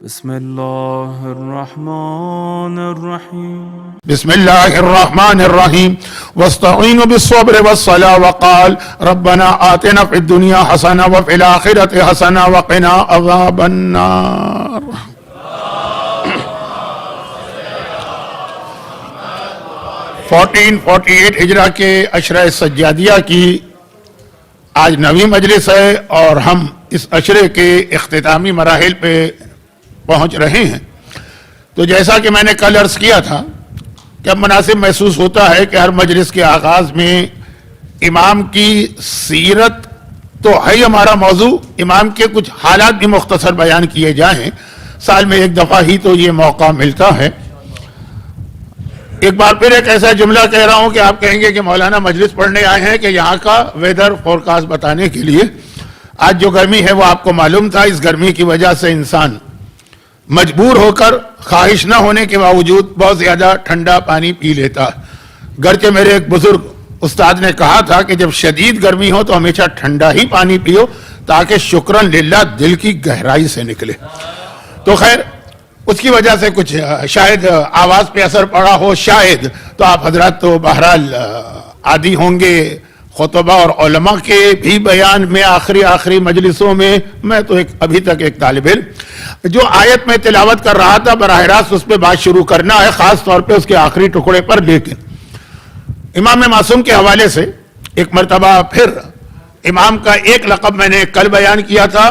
بسم الله الرحمن الرحيم بسم الله الرحمن الرحيم واستعينوا بالصبر والصلاة وقال ربنا آتنا في الدنيا حسنة وفي الآخرة حسنة وقنا عذاب النار. ہجرہ کے عشرہ سجادیہ کی آج 9ویں مجلس ہے اور ہم اس عشرے کے اختتامی مراحل پہ پہنچ رہے ہیں. تو جیسا کہ میں نے کل عرض کیا تھا کہ اب مناسب محسوس ہوتا ہے کہ ہر مجلس کے آغاز میں امام کی سیرت تو ہے ہمارا موضوع، امام کے کچھ حالات بھی مختصر بیان کیے جائیں. سال میں ایک دفعہ ہی تو یہ موقع ملتا ہے. ایک بار پھر ایک ایسا جملہ کہہ رہا ہوں کہ آپ کہیں گے کہ مولانا مجلس پڑھنے آئے ہیں کہ یہاں کا ویدر فورکاسٹ بتانے کے لیے. آج جو گرمی ہے وہ آپ کو معلوم تھا. اس گرمی کی وجہ سے انسان مجبور ہو کر خواہش نہ ہونے کے باوجود بہت زیادہ ٹھنڈا پانی پی لیتا. گرچہ میرے ایک بزرگ استاد نے کہا تھا کہ جب شدید گرمی ہو تو ہمیشہ ٹھنڈا ہی پانی پیو تاکہ شکرن للہ دل کی گہرائی سے نکلے. تو خیر اس کی وجہ سے کچھ شاید آواز پہ اثر پڑا ہو شاید. تو آپ حضرات تو بہرحال عادی ہوں گے خطبہ اور علماء کے بھی بیان میں آخری مجلسوں میں تو ابھی تک ایک طالب علم جو آیت میں تلاوت کر رہا تھا براہ راست اس پہ بات شروع کرنا ہے، خاص طور پہ اس کے آخری ٹکڑے پر. لیکن امام معصوم کے حوالے سے ایک مرتبہ پھر امام کا ایک لقب میں نے کل بیان کیا تھا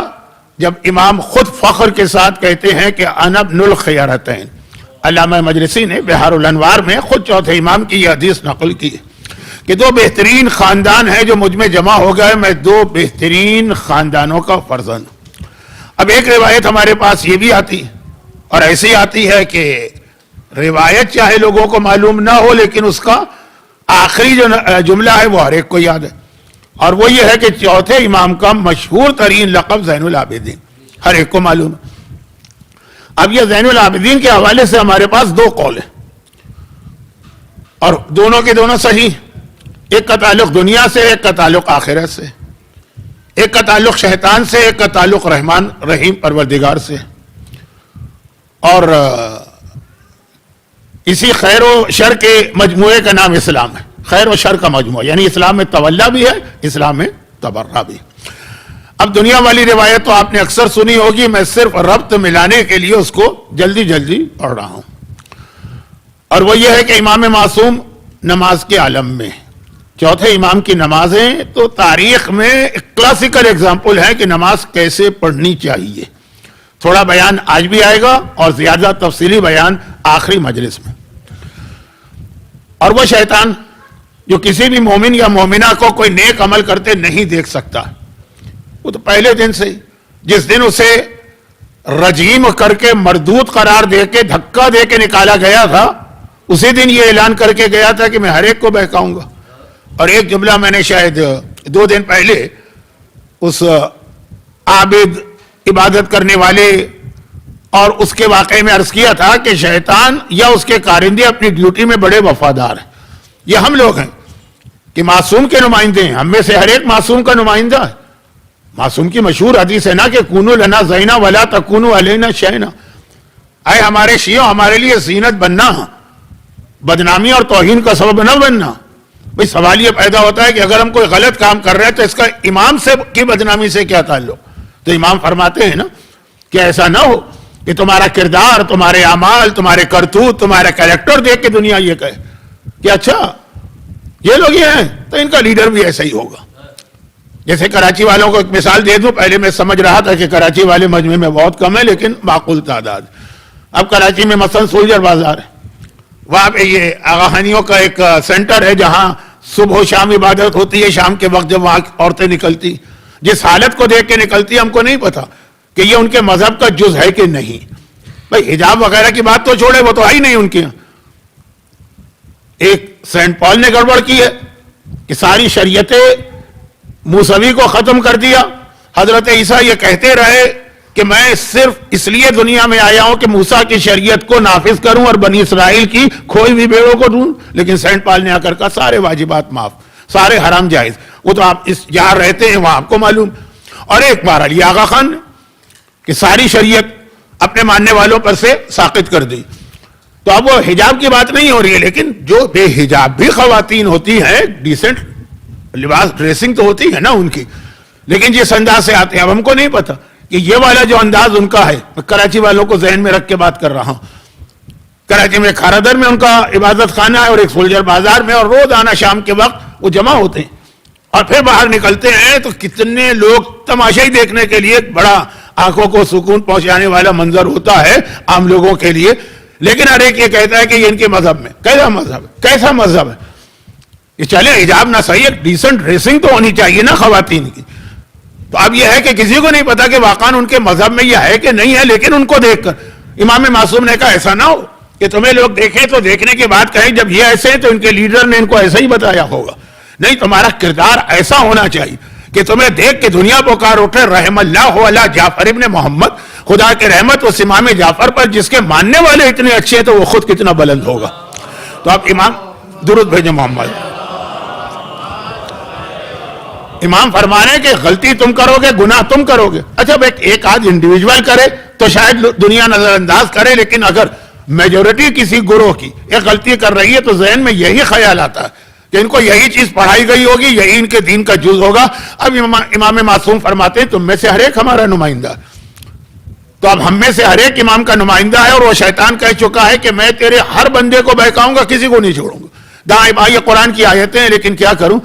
جب امام خود فخر کے ساتھ کہتے ہیں کہ انا ابن الخیارتین. علامہ مجلسی نے بہار الانوار میں خود چوتھے امام کی یہ حدیث نقل کی کہ دو بہترین خاندان ہیں جو مجھ میں جمع ہو گئے، میں دو بہترین خاندانوں کا فرزند. اب ایک روایت ہمارے پاس یہ بھی آتی اور ایسی آتی ہے کہ روایت چاہے لوگوں کو معلوم نہ ہو لیکن اس کا آخری جو جملہ ہے وہ ہر ایک کو یاد ہے، اور وہ یہ ہے کہ چوتھے امام کا مشہور ترین لقب زین العابدین ہر ایک کو معلوم ہے. اب یہ زین العابدین کے حوالے سے ہمارے پاس دو قول ہیں اور دونوں کے دونوں صحیح. ایک کا تعلق دنیا سے، ایک کا تعلق آخرت سے، ایک کا تعلق شیطان سے، ایک کا تعلق رحمان رحیم پروردگار سے. اور اسی خیر و شر کے مجموعے کا نام اسلام ہے. خیر و شر کا مجموعہ یعنی اسلام میں تولا بھی ہے، اسلام میں تبرہ بھی. اب دنیا والی روایت تو آپ نے اکثر سنی ہوگی، میں صرف ربط ملانے کے لیے اس کو جلدی پڑھ رہا ہوں. اور وہ یہ ہے کہ امام معصوم نماز کے عالم میں چوتھے امام کی نمازیں تو تاریخ میں ایک کلاسیکل ایگزامپل ہے کہ نماز کیسے پڑھنی چاہیے. تھوڑا بیان آج بھی آئے گا اور زیادہ تفصیلی بیان آخری مجلس میں. اور وہ شیطان جو کسی بھی مومن یا مومنہ کو کوئی نیک عمل کرتے نہیں دیکھ سکتا، وہ تو پہلے دن سے جس دن اسے رجیم کر کے مردود قرار دے کے دھکا دے کے نکالا گیا تھا اسی دن یہ اعلان کر کے گیا تھا کہ میں ہر ایک کو بہکاؤں گا. اور ایک جملہ میں نے شاید 2 دن پہلے اس عابد عبادت کرنے والے اور اس کے واقعے میں عرض کیا تھا کہ شیطان یا اس کے کارندے اپنی ڈیوٹی میں بڑے وفادار ہیں. یہ ہم لوگ ہیں کہ معصوم کے نمائندے ہیں، ہم میں سے ہر ایک معصوم کا نمائندہ ہے. معصوم کی مشہور حدیث ہے نا کہ کونو لنا زینا ولا تکونو علینا شینا. اے ہمارے شیعوں ہمارے لیے زینت بننا، بدنامی اور توہین کا سبب نہ بننا. بھئی سوال یہ پیدا ہوتا ہے کہ اگر ہم کوئی غلط کام کر رہے ہیں تو اس کا امام سے کی بدنامی سے کیا تعلق؟ تو امام فرماتے ہیں نا کہ ایسا نہ ہو کہ تمہارا کردار، تمہارے اعمال، تمہارے کرتوت، تمہارا کریکٹر دیکھ کے دنیا یہ کہے کہ اچھا یہ لوگ یہ ہیں تو ان کا لیڈر بھی ایسا ہی ہوگا. جیسے کراچی والوں کو ایک مثال دے دوں. پہلے میں سمجھ رہا تھا کہ کراچی والے مجمع میں بہت کم ہے لیکن معقول تعداد. اب کراچی میں مثلا سولجر بازار ہے، وہاں پہ یہ آغاہانیوں کا ایک سینٹر ہے جہاں صبح و شام عبادت ہوتی ہے. شام کے وقت جب وہاں عورتیں نکلتی جس حالت کو دیکھ کے نکلتی ہم کو نہیں پتا کہ یہ ان کے مذہب کا جز ہے کہ نہیں. بھائی حجاب وغیرہ کی بات تو چھوڑے، وہ تو آئی نہیں ان کے یہاں. ایک سینٹ پال نے گڑبڑ کی ہے کہ ساری شریعت موسوی کو ختم کر دیا. حضرت عیسیٰ یہ کہتے رہے کہ میں صرف اس لیے دنیا میں آیا ہوں کہ موسیٰ کی شریعت کو نافذ کروں اور بنی اسرائیل کی کھوئی ہوئی بھیڑوں کو ڈھونڈ. لیکن سینٹ پال نے آ کر کہا سارے واجبات معاف، سارے حرام جائز. وہ تو آپ اس جہاں رہتے ہیں وہاں آپ کو معلوم. اور ایک بار علی آغا خان کہ ساری شریعت اپنے ماننے والوں پر سے ساقط کر دی. تو اب وہ حجاب کی بات نہیں ہو رہی ہے، لیکن جو بے حجاب بھی خواتین ہوتی ہیں ڈیسنٹ لباس ڈریسنگ تو ہوتی ہے نا ان کی، لیکن جس انداز سے آتے ہیں. اب ہم کو نہیں پتا کہ یہ والا جو انداز ان کا ہے، میں کراچی والوں کو ذہن میں رکھ کے بات کر رہا ہوں. کراچی میں کھارادر میں ان کا عبادت خانہ ہے اور ایک سولجر بازار میں، اور روز آنا شام کے وقت وہ جمع ہوتے ہیں اور پھر باہر نکلتے ہیں تو کتنے لوگ تماشائی دیکھنے کے لیے بڑا آنکھوں کو سکون پہنچانے والا منظر ہوتا ہے عام لوگوں کے لیے. لیکن ہر ایک یہ کہتا ہے کہ یہ ان کے مذہب میں کیسا مذہب ہے، کیسا مذہب ہے یہ؟ چلے حجاب نہ صحیح ہے، ڈیسنٹ ڈریسنگ تو ہونی چاہیے نا خواتین کی. تو اب یہ ہے کہ کسی کو نہیں پتا کہ واقعاً ان کے مذہب میں یہ ہے کہ نہیں ہے، لیکن ان کو دیکھ کر امام معصوم نے کہا ایسا نہ ہو کہ تمہیں لوگ دیکھیں تو دیکھنے کے بعد کہیں جب یہ ایسے ہیں تو ان کے لیڈر نے ان کو ایسا ہی بتایا ہوگا. نہیں، تمہارا کردار ایسا ہونا چاہیے کہ تمہیں دیکھ کے دنیا پکار اٹھے رحم اللہ علی جعفر ابن محمد، خدا کے رحمت اس امام جعفر پر جس کے ماننے والے اتنے اچھے ہیں تو وہ خود کتنا بلند ہوگا. تو آپ امام درود بھیجیں محمد. امام فرمانے کہ غلطی تم کرو گے، گناہ تم کرو گے. اچھا ایک آدھ انڈیویجول کرے تو شاید دنیا نظر انداز کرے، لیکن اگر میجورٹی کسی گروہ کی ایک غلطی کر رہی ہے تو ذہن میں یہی خیال آتا ہے کہ ان کو یہی چیز پڑھائی گئی ہوگی، یہی ان کے دین کا جز ہوگا. اب امام معصوم فرماتے ہیں تم میں سے ہر ایک ہمارا نمائندہ. تو اب ہم میں سے ہر ایک امام کا نمائندہ ہے، اور وہ شیطان کہہ چکا ہے کہ میں تیرے ہر بندے کو بہکاؤں گا، کسی کو نہیں چھوڑوں گا. دائیں بائیں یہ قرآن کی آیتیں ہیں، لیکن کیا کروں،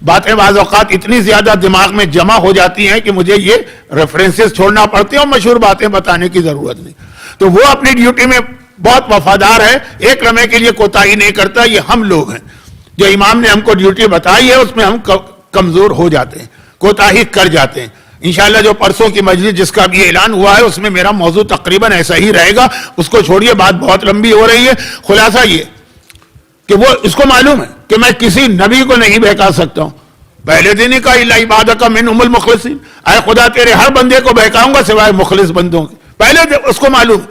باتیں بعض اوقات اتنی زیادہ دماغ میں جمع ہو جاتی ہیں کہ مجھے یہ ریفرنسز چھوڑنا پڑتے ہیں اور مشہور باتیں بتانے کی ضرورت نہیں. تو وہ اپنی ڈیوٹی میں بہت وفادار ہے، ایک لمحے کے لیے کوتاہی نہیں کرتا. یہ ہم لوگ ہیں جو امام نے ہم کو ڈیوٹی بتائی ہے اس میں ہم کمزور ہو جاتے ہیں، کوتاہی کر جاتے ہیں. انشاءاللہ جو پرسوں کی مجلس جس کا بھی اعلان ہوا ہے اس میں میرا موضوع تقریباً ایسا ہی رہے گا. اس کو چھوڑیے، بات بہت لمبی ہو رہی ہے. خلاصہ یہ کہ وہ اس کو معلوم ہے کہ میں کسی نبی کو نہیں بہکا سکتا ہوں. پہلے دن ہی کہا الا عبادک منہم المخلصین، اے خدا تیرے ہر بندے کو بہکاؤں گا سوائے مخلص بندوں کے. پہلے اس کو معلوم.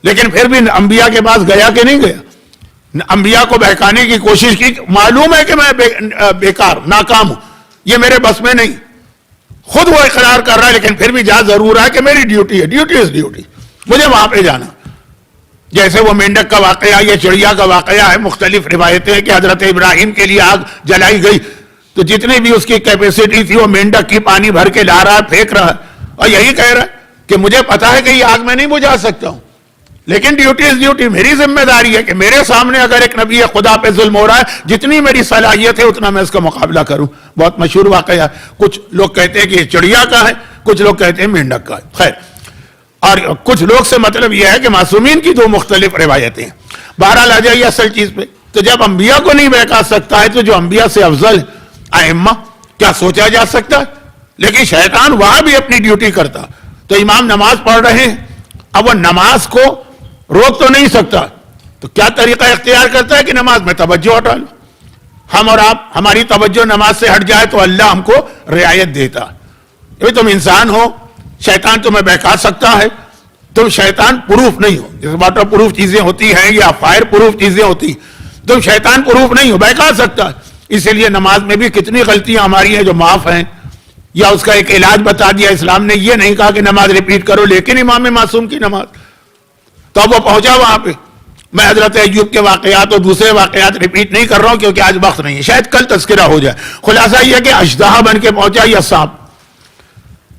لیکن پھر بھی انبیاء کے پاس گیا کہ نہیں گیا؟ انبیاء کو بہکانے کی کوشش کی. معلوم ہے کہ میں بیکار ناکام ہوں، یہ میرے بس میں نہیں. خود وہ اقرار کر رہا ہے، لیکن پھر بھی جا ضرور ہے کہ میری ڈیوٹی ہے، ڈیوٹی از ڈیوٹی، مجھے وہاں پہ جانا. جیسے وہ مینڈک کا واقعہ یا چڑیا کا واقعہ ہے، مختلف روایتیں ہیں کہ حضرت ابراہیم کے لیے آگ جلائی گئی تو جتنی بھی اس کی کیپیسٹی تھی وہ مینڈک کی پانی بھر کے لا رہا ہے، پھینک رہا ہے، اور یہی کہہ رہا ہے کہ مجھے پتا ہے کہ یہ آگ میں نہیں بجھا سکتا ہوں، لیکن ڈیوٹی از ڈیوٹی. میری ذمہ داری ہے کہ میرے سامنے اگر ایک نبی خدا پہ ظلم ہو رہا ہے، جتنی میری صلاحیت ہے اتنا میں اس کا مقابلہ کروں. بہت مشہور واقعہ ہے. کچھ لوگ کہتے ہیں کہ یہ چڑیا کا ہے، کچھ لوگ کہتے ہیں مینڈک کا ہے. خیر، اور کچھ لوگ سے مطلب یہ ہے کہ معصومین کی دو مختلف روایتیں ہیں. بہرحال آ جائیے اصل چیز پہ. تو جب انبیاء کو نہیں بہکا سکتا ہے تو جو انبیاء سے افضل ائمہ، کیا سوچا جا سکتا ہے؟ لیکن شیطان وہاں بھی اپنی ڈیوٹی کرتا. تو امام نماز پڑھ رہے ہیں، اب وہ نماز کو روک تو نہیں سکتا، تو کیا طریقہ اختیار کرتا ہے کہ نماز میں توجہ ہٹا لو. ہم اور آپ، ہماری توجہ نماز سے ہٹ جائے تو اللہ ہم کو رعایت دیتا. تم انسان ہو، شیطان تمہیں بہکا سکتا ہے، تم شیطان پروف نہیں ہو. جیسے واٹر پروف چیزیں ہوتی ہیں یا فائر پروف چیزیں ہوتی، تم شیطان پروف نہیں ہو، بہکا سکتا ہے. اسی لیے نماز میں بھی کتنی غلطیاں ہماری ہیں جو معاف ہیں، یا اس کا ایک علاج بتا دیا. اسلام نے یہ نہیں کہا کہ نماز ریپیٹ کرو، لیکن امام معصوم کی نماز. تو اب وہ پہنچا وہاں پہ. میں حضرت ایوب کے واقعات اور دوسرے واقعات ریپیٹ نہیں کر رہا ہوں کیونکہ آج وقت نہیں ہے، شاید کل تذکرہ ہو جائے. خلاصہ یہ کہ اژدہا بن کے پہنچا یا سانپ.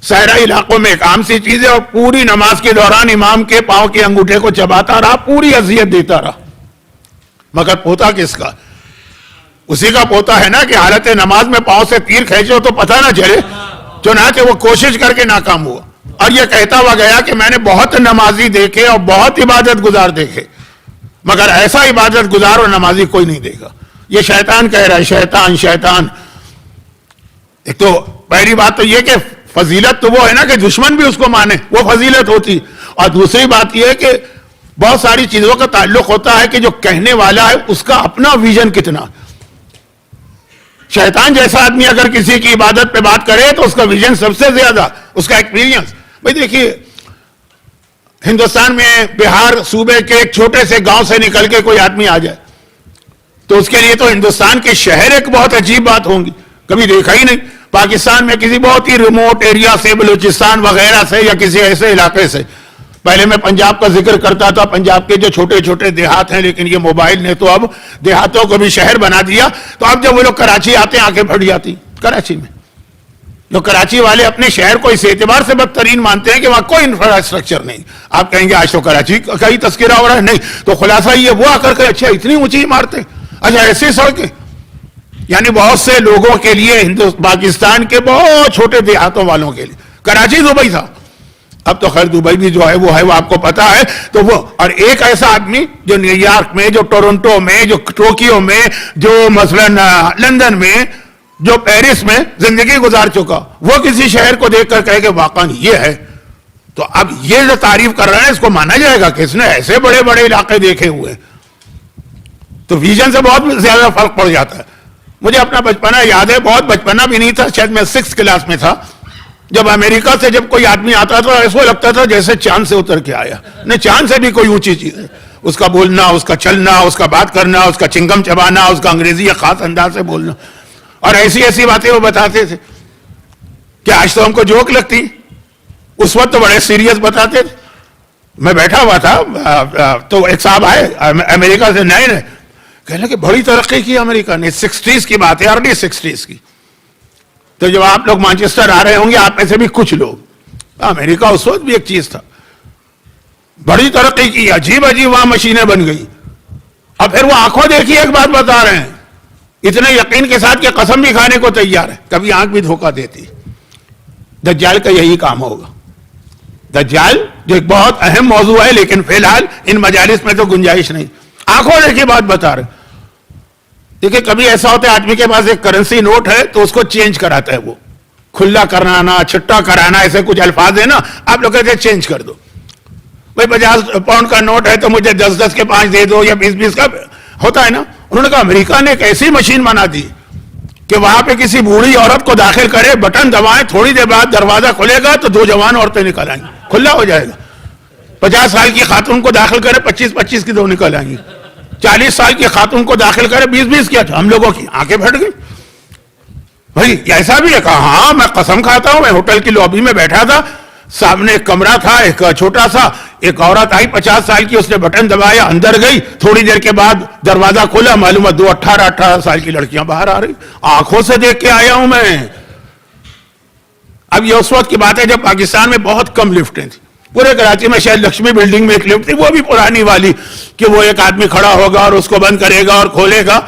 صحرائی علاقوں میں ایک عام سی چیز ہے، اور پوری نماز کے دوران امام کے پاؤں کے انگوٹھے کو چباتا رہا، پوری اذیت دیتا رہا. مگر پوتا کس کا؟ اسی کا پوتا ہے نا کہ حالت نماز میں پاؤں سے تیر کھینچو تو پتہ نہ چلے. چنانچہ وہ کوشش کر کے ناکام ہوا، اور یہ کہتا ہوا گیا کہ میں نے بہت نمازی دیکھے اور بہت عبادت گزار دیکھے، مگر ایسا عبادت گزار اور نمازی کوئی نہیں دیکھا. یہ شیطان کہہ رہا ہے، شیطان شیطان. ایک تو پہلی بات تو یہ کہ فضیلت تو وہ ہے نا کہ دشمن بھی اس کو مانے، وہ فضیلت ہوتی. اور دوسری بات یہ ہے کہ بہت ساری چیزوں کا تعلق ہوتا ہے کہ جو کہنے والا ہے اس کا اپنا ویژن کتنا. شیطان جیسا آدمی اگر کسی کی عبادت پہ بات کرے تو اس کا ویژن سب سے زیادہ، اس کا ایکسپیرینس. بھائی دیکھیے، ہندوستان میں بہار صوبے کے ایک چھوٹے سے گاؤں سے نکل کے کوئی آدمی آ جائے تو اس کے لیے تو ہندوستان کے شہر ایک بہت عجیب بات ہوں گی، کبھی دیکھا ہی نہیں. پاکستان میں کسی بہت ہی ریموٹ ایریا سے، بلوچستان وغیرہ سے یا کسی ایسے علاقے سے پہلے میں پنجاب کا ذکر کرتا تھا، پنجاب کے جو چھوٹے چھوٹے دیہات ہیں، لیکن یہ موبائل نے تو اب دیہاتوں کو بھی شہر بنا دیا. تو اب جب وہ لوگ کراچی آتے ہیں آنکھیں پھٹ جاتی. کراچی میں جو کراچی والے اپنے شہر کو اس اعتبار سے بدترین مانتے ہیں کہ وہاں کوئی انفراسٹرکچر نہیں. آپ کہیں گے آج تو کراچی کا ہی تذکرہ ہو رہا ہے. نہیں تو خلاصہ یہ وہ آ کر کے اچھا اتنی اونچی عمارتیں، اچھا ایسی سڑکیں. یعنی بہت سے لوگوں کے لیے پاکستان کے بہت چھوٹے دیہاتوں والوں کے لیے کراچی دبئی تھا. اب تو خیر دبئی بھی جو ہے وہ آپ کو پتا ہے. تو وہ اور ایک ایسا آدمی جو نیو یارک میں، جو ٹورنٹو میں، جو ٹوکیو میں، جو مثلا لندن میں، جو پیرس میں زندگی گزار چکا، وہ کسی شہر کو دیکھ کر کہے کہ واقعا یہ ہے، تو اب یہ جو تعریف کر رہے ہیں اس کو مانا جائے گا کہ اس نے ایسے بڑے بڑے علاقے دیکھے ہوئے. تو ویژن سے بہت زیادہ فرق پڑ جاتا ہے. مجھے اپنا بچپنا یاد ہے، بہت بچپنا بھی نہیں تھا، شاید میں 6 کلاس میں تھا، جب امریکہ سے جب کوئی آدمی آتا تھا ایسا لگتا تھا جیسے چاند سے اتر کے آیا. نہیں، چاند سے بھی کوئی اونچی چیز ہے. اس کا بولنا، اس کا چلنا، اس کا بات کرنا، اس کا چنگم چبانا، اس کا انگریزی ایک خاص انداز سے بولنا، اور ایسی ایسی باتیں وہ بتاتے تھے کہ آج تو ہم کو جوک لگتی، اس وقت تو بڑے سیریس بتاتے تھے. میں بیٹھا ہوا تھا تو ایک صاحب آئے امریکہ سے، نئے نئے، کہنے کہ بڑی ترقی کی امریکہ نے. 60s کی بات ہے، ارلی 60s کی. تو جب آپ لوگ مانچسٹر آ رہے ہوں گے، آپ میں سے بھی کچھ لوگ، امریکہ اس وقت بھی ایک چیز تھا، بڑی ترقی کی، عجیب عجیب وہاں مشینیں بن گئی. اور پھر وہ آنکھوں دیکھی ایک بات بتا رہے ہیں اتنے یقین کے ساتھ کہ قسم بھی کھانے کو تیار ہے، کبھی آنکھ بھی دھوکہ دیتی. دجال کا یہی کام ہوگا. دجال جو ایک بہت اہم موضوع ہے، لیکن فی الحال ان مجالس میں تو گنجائش نہیں. آنکھوں دیکھی بات بتا رہے. دیکھیں کبھی ایسا ہوتا ہے آدمی کے پاس ایک کرنسی نوٹ ہے تو اس کو چینج کراتا ہے، وہ کھلا کرانا، چھٹا کرانا، ایسے کچھ الفاظ ہیں نا، آپ لوگ کہتے ہیں چینج کر دو. بھائی 50 پاؤنڈ کا نوٹ ہے تو مجھے 10 کے 5 دے دو، یا 20 کا ہوتا ہے نا. انہوں نے کہا امریکہ نے ایک ایسی مشین بنا دی کہ وہاں پہ کسی بوڑھی عورت کو داخل کرے، بٹن دبائیں، تھوڑی دیر بعد دروازہ کھلے گا تو 2 جوان عورتیں نکل آئیں گی، کھلا ہو جائے گا. 50 سال کی خاتون کو داخل کرے، 25 کی 2 نکل آئیں گی. 40 سال کی خاتون کو داخل کرے، 20 کیا تھا. ہم لوگوں کی آنکھیں پھٹ گئی. بھائی ایسا بھی ہے؟ کہا ہاں میں قسم کھاتا ہوں، میں ہوٹل کی لابی میں بیٹھا تھا، سامنے ایک کمرہ تھا ایک چھوٹا سا، ایک عورت آئی 50 سال کی، اس نے بٹن دبایا، اندر گئی، تھوڑی دیر کے بعد دروازہ کھولا، معلوم ہے 2 18 سال کی لڑکیاں باہر آ رہی. آنکھوں سے دیکھ کے آیا ہوں میں. اب یہ اس وقت کی بات ہے جب پاکستان میں بہت کم لفٹیں تھیں. پورے کراچی میں شاید لکشمی بلڈنگ میں ایک لفٹ تھی، وہ بھی پرانی والی، کہ وہ ایک آدمی کھڑا ہوگا اور اس کو بند کرے گا اور کھولے گا.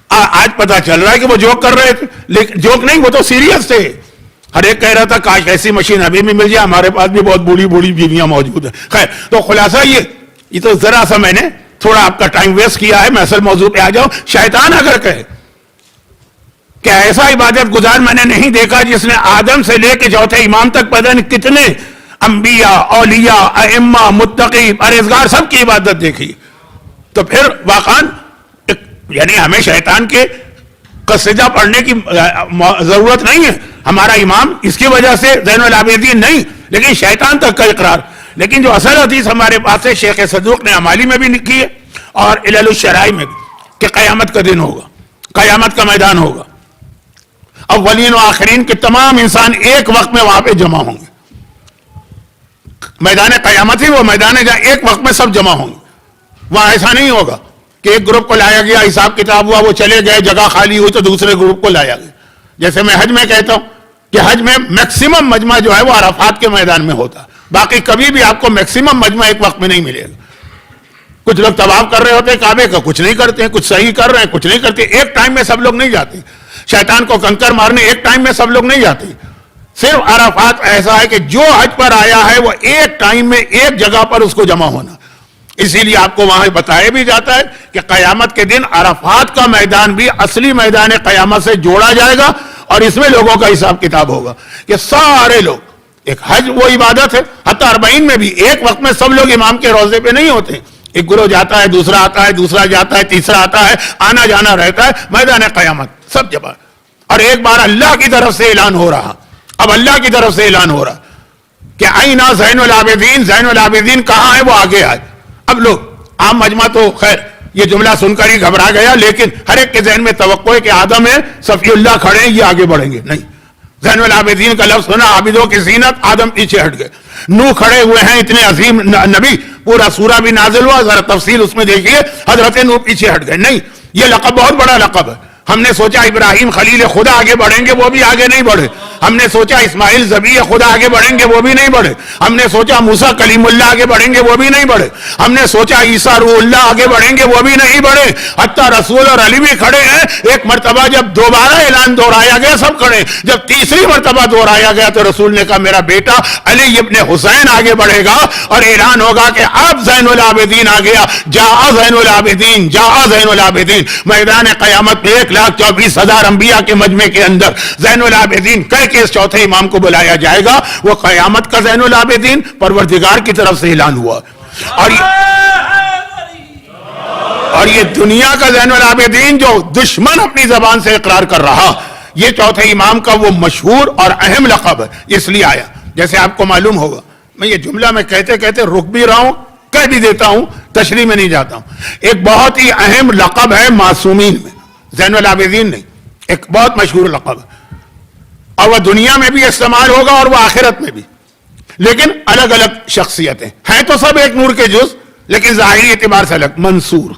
آج پتا چل رہا ہے کہ وہ جوک کر رہے تھے، لیکن جوک نہیں، وہ تو سیریس تھے. ہر ایک کہہ رہا تھا کاش ایسی مشین ابھی بھی مل جائے، ہمارے پاس بھی بہت بوڑھی بوڑھی بیویاں موجود ہیں. خیر تو خلاصہ یہ تو ذرا سا میں نے تھوڑا آپ کا ٹائم ویسٹ کیا ہے. میں اصل موضوع پہ آ جاؤں. شیطان اگر کہے کہ ایسا عبادت گزار میں نے نہیں دیکھا جس نے آدم سے لے کے چوتھے امام تک پتہ نہیں کتنے انبیاء، اولیاء، ائمہ، متقی، پرہیزگار سب کی عبادت دیکھی، تو پھر واقعا یعنی ہمیں شیطان کے قصیدہ پڑھنے کی ضرورت نہیں ہے. ہمارا امام اس کی وجہ سے زین العابدین نہیں، لیکن شیطان تک کا اقرار. لیکن جو اصل حدیث ہمارے پاس ہے، شیخ صدوق نے امالی میں بھی لکھی ہے اور علل الشرائع میں بھی، کہ قیامت کا دن ہوگا، قیامت کا میدان ہوگا، اولین و آخرین کے تمام انسان ایک وقت میں وہاں پہ جمع ہوں گے. میدان قیامت ہی وہ میدان ہے جہاں ایک وقت میں سب جمع ہوں گے. وہاں ایسا نہیں ہوگا کہ ایک گروپ کو لایا گیا، حساب کتاب ہوا، وہ چلے گئے، جگہ خالی ہوئی تو دوسرے گروپ کو لایا گیا. جیسے میں حج میں کہتا ہوں کہ حج میں میکسیمم مجمع جو ہے وہ عرفات کے میدان میں ہوتا ہے. باقی کبھی بھی آپ کو میکسیمم مجمع ایک وقت میں نہیں ملے گا. کچھ لوگ طواف کر رہے ہوتے ہیں کعبے کا، کچھ نہیں کرتے ہیں، کچھ صحیح کر رہے ہیں، کچھ نہیں کرتے. ایک ٹائم میں سب لوگ نہیں جاتے. شیطان کو کنکر مارنے ایک ٹائم میں سب لوگ نہیں جاتے. صرف عرفات ایسا ہے کہ جو حج پر آیا ہے وہ ایک ٹائم میں ایک جگہ پر اس کو جمع ہونا. اسی لیے آپ کو وہاں بتایا بھی جاتا ہے کہ قیامت کے دن عرفات کا میدان بھی اصلی میدان قیامت سے جوڑا جائے گا، اور اس میں لوگوں کا حساب کتاب ہوگا کہ سارے لوگ. ایک حج وہ عبادت ہے، حتی 40 میں بھی ایک وقت میں سب لوگ امام کے روضے پہ نہیں ہوتے. ایک گروہ جاتا ہے، دوسرا آتا ہے، دوسرا جاتا ہے، تیسرا آتا ہے، آنا جانا رہتا ہے. میدان قیامت سب جگہ، اور ایک بار اللہ کی طرف سے اعلان ہو رہا. اب اللہ کی طرف سے اعلان ہو رہا کہ آئینہ زین العابدین، زین العابدین کہاں ہے؟ وہ آگے آئے. اب لوگ عام مجمع تو خیر یہ جملہ سن کر ہی گھبرا گیا، لیکن ہر ایک کے ذہن میں توقع ہے کہ آدم ہے، صفی اللہ کھڑے ہیں، یہ آگے بڑھیں گے. نہیں، زین العابدین کا لفظ سنا، عابدوں کی زینت، آدم پیچھے ہٹ گئے. نوح کھڑے ہوئے ہیں اتنے عظیم نبی, پورا سورہ بھی نازل ہوا, ذرا تفصیل اس میں دیکھیے, حضرت نوح پیچھے ہٹ گئے. نہیں, یہ لقب بہت بڑا لقب ہے. ہم نے سوچا ابراہیم خلیل خدا آگے بڑھیں گے, وہ بھی آگے نہیں بڑھے. ہم نے سوچا اسماعیل ذبیح خدا آگے بڑھیں گے, وہ بھی نہیں بڑھے. ہم نے سوچا موسیٰ کلیم اللہ آگے بڑھیں گے, وہ بھی نہیں بڑھے. ہم نے سوچا عیسیٰ روح اللہ آگے بڑھیں گے, وہ بھی نہیں بڑھے. حتیٰ رسول اور علی بھی کھڑے ہیں. ایک مرتبہ جب دوبارہ اعلان دہرایا گیا سب کھڑے. جب تیسری مرتبہ دہرایا گیا تو رسول نے کہا میرا بیٹا علی ابن حسین آگے بڑھے گا, اور اعلان ہوگا کہ اب زین العابدین آ گیا. جا زین العابدین, جا زین العابدین. میدان قیامت میں 1,24,000 انبیاء کے مجمع کے اندر زین العابدین کہہ کے اس چوتھے امام کو بلایا جائے گا. وہ قیامت کا زین العابدین پروردگار کی طرف سے اعلان ہوا. اور یہ دنیا کا زین العابدین جو دشمن اپنی زبان سے اقرار کر رہا, یہ چوتھے امام کا وہ مشہور اور اہم لقب ہے. اس لیے آیا, جیسے آپ کو معلوم ہوگا, میں یہ جملہ میں کہتے کہتے رک بھی رہا ہوں, کہہ بھی دیتا ہوں, تشریح میں نہیں جاتا ہوں. ایک بہت ہی اہم لقب ہے معصومین میں, زین العابدین نہیں, ایک بہت مشہور لقب ہے, اور وہ دنیا میں بھی استعمال ہوگا اور وہ آخرت میں بھی. لیکن الگ الگ شخصیتیں ہیں, تو سب ایک نور کے جز, لیکن ظاہری اعتبار سے الگ. منصور,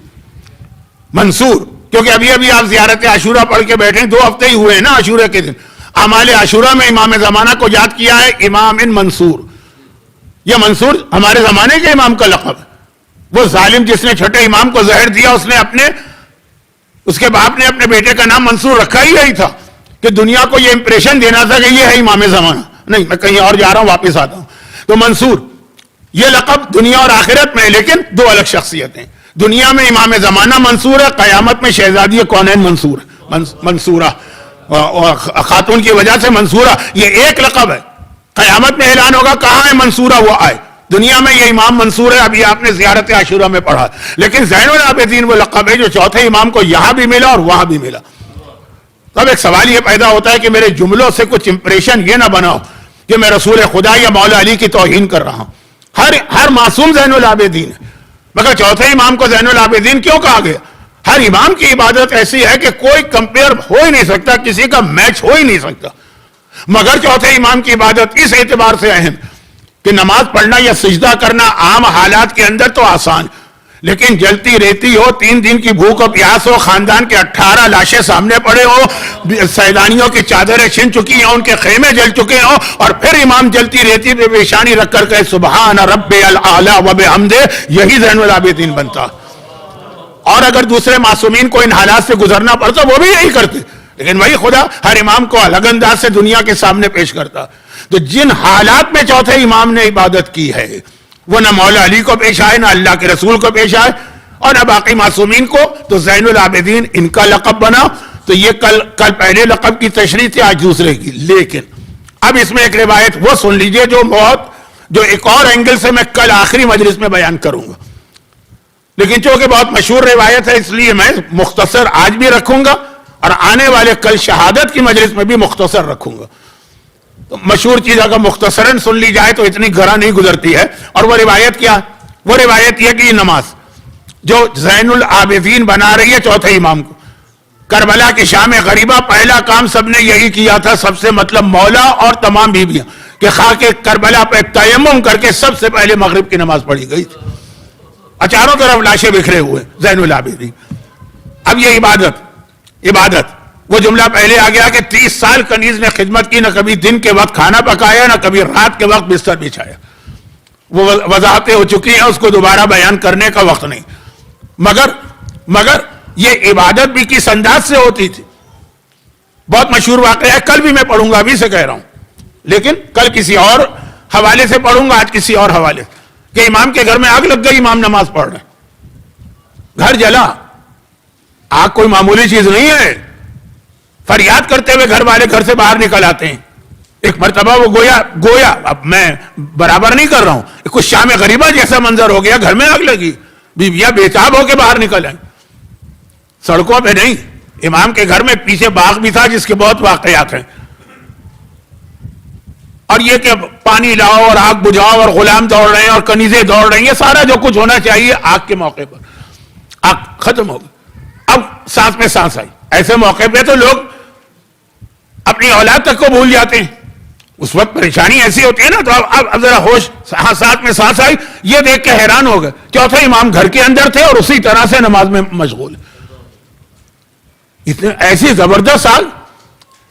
منصور کیونکہ ابھی ابھی آپ زیارت عاشورہ پڑھ کے بیٹھے, 2 ہفتے ہی ہوئے ہیں نا عاشورہ کے دن. اعمال عاشورہ میں امام زمانہ کو یاد کیا ہے امام منصور. یہ منصور ہمارے زمانے کے امام کا لقب ہے. وہ ظالم جس نے چھٹے امام کو زہر دیا, اس کے باپ نے اپنے بیٹے کا نام منصور رکھا ہی یہی تھا کہ دنیا کو یہ امپریشن دینا تھا کہ یہ ہے امام زمانہ. نہیں, میں کہیں اور جا رہا ہوں, واپس آتا ہوں. تو منصور یہ لقب دنیا اور آخرت میں, لیکن 2 الگ شخصیتیں. دنیا میں امام زمانہ منصور ہے, قیامت میں شہزادی کونین منصور, منصورہ, خاتون کی وجہ سے منصورہ. یہ ایک لقب ہے. قیامت میں اعلان ہوگا کہاں ہے منصورہ, وہ آئے. دنیا میں یہ امام منصور ہے, ابھی آپ نے زیارت عاشورہ میں پڑھا. لیکن زین العابدین وہ لقب ہے جو چوتھے امام کو یہاں بھی ملا اور وہاں بھی ملا. تب ایک سوال یہ پیدا ہوتا ہے کہ میرے جملوں سے کچھ امپریشن یہ نہ بناؤ کہ میں رسول خدا یا مولا علی کی توہین کر رہا ہوں. ہر معصوم زین العابدین ہے, مگر چوتھے امام کو زین العابدین کیوں کہا گیا؟ ہر امام کی عبادت ایسی ہے کہ کوئی کمپیئر ہو ہی نہیں سکتا, کسی کا میچ ہو ہی نہیں سکتا. مگر چوتھے امام کی عبادت اس اعتبار سے اہم کہ نماز پڑھنا یا سجدہ کرنا عام حالات کے اندر تو آسان, لیکن جلتی ریتی ہو, 3 دن کی بھوک و پیاس ہو, خاندان کے 18 لاشیں سامنے پڑے ہو, سیدانیوں کی چادریں چھن چکی ہیں, ان کے خیمے جل چکے ہوں, اور پھر امام جلتی ریتی پہ پیشانی رکھ کر کہے سبحان رب العالی و بحمدہ, یہی زین العابدین بنتا. اور اگر دوسرے معصومین کو ان حالات سے گزرنا پڑتا وہ بھی یہی کرتے, لیکن وہی خدا ہر امام کو الگ انداز سے دنیا کے سامنے پیش کرتا. تو جن حالات میں چوتھے امام نے عبادت کی ہے وہ نہ مولا علی کو پیش آئے, نہ اللہ کے رسول کو پیش آئے, اور نہ باقی معصومین کو. تو زین العابدین ان کا لقب بنا. تو یہ کل پہلے لقب کی تشریح تھی, آج دوسرے کی. لیکن اب اس میں ایک روایت وہ سن لیجئے جو ایک اور اینگل سے میں کل آخری مجلس میں بیان کروں گا, لیکن چونکہ بہت مشہور روایت ہے اس لیے میں مختصر آج بھی رکھوں گا, اور آنے والے کل شہادت کی مجلس میں بھی مختصر رکھوں گا. تو مشہور چیز اگر مختصراً سن لی جائے تو اتنی گھرا نہیں گزرتی ہے. اور وہ روایت کیا؟ وہ روایت یہ کہ یہ نماز جو زین العابدین بنا رہی ہے چوتھے امام کو, کربلا کی شام غریبہ پہلا کام سب نے یہی کیا تھا, سب سے مطلب مولا اور تمام بیویاں, کہ خاک کربلا پہ تیمم کر کے سب سے پہلے مغرب کی نماز پڑھی گئی تھی. چاروں طرف لاشیں بکھرے ہوئے زین العابدین. اب یہ عبادت وہ جملہ پہلے آ گیا کہ 30 سال کنیز نے خدمت کی, نہ کبھی دن کے وقت کھانا پکایا, نہ کبھی رات کے وقت بستر بچھایا. وہ وضاحتیں ہو چکی ہیں, اس کو دوبارہ بیان کرنے کا وقت نہیں. مگر یہ عبادت بھی کس انداز سے ہوتی تھی. بہت مشہور واقعہ ہے, کل بھی میں پڑھوں گا, ابھی سے کہہ رہا ہوں, لیکن کل کسی اور حوالے سے پڑھوں گا, آج کسی اور حوالے سے. کہ امام کے گھر میں آگ لگ گئی, امام نماز پڑھ رہے, گھر جلا. آگ کوئی معمولی چیز نہیں ہے. فریاد کرتے ہوئے گھر والے گھر سے باہر نکل آتے ہیں. ایک مرتبہ وہ گویا اب میں برابر نہیں کر رہا ہوں, کچھ شام غریبہ جیسا منظر ہو گیا, گھر میں آگ لگی, بیویاں بے تاب ہو کے باہر نکل آئیں. سڑکوں پہ نہیں, امام کے گھر میں پیچھے باغ بھی تھا جس کے بہت واقعات ہیں. اور یہ کہ پانی لاؤ اور آگ بجھاؤ اور غلام دوڑ رہے ہیں اور کنیزیں دوڑ رہی ہیں, سارا جو کچھ ہونا چاہیے آگ کے موقع پر, آگ ختم ہو گئی. اب سانس میں سانس آئی. ایسے موقع پہ تو لوگ اپنی اولاد تک کو بھول جاتے ہیں. اس وقت پریشانی ایسی ہوتی ہے نا, تو اب ذرا ہوش ساتھ میں سانس آئی, یہ دیکھ کے حیران ہو گئے. چوتھے امام گھر کے اندر تھے اور اسی طرح سے نماز میں مشغول. اتنے ایسی زبردست آگ,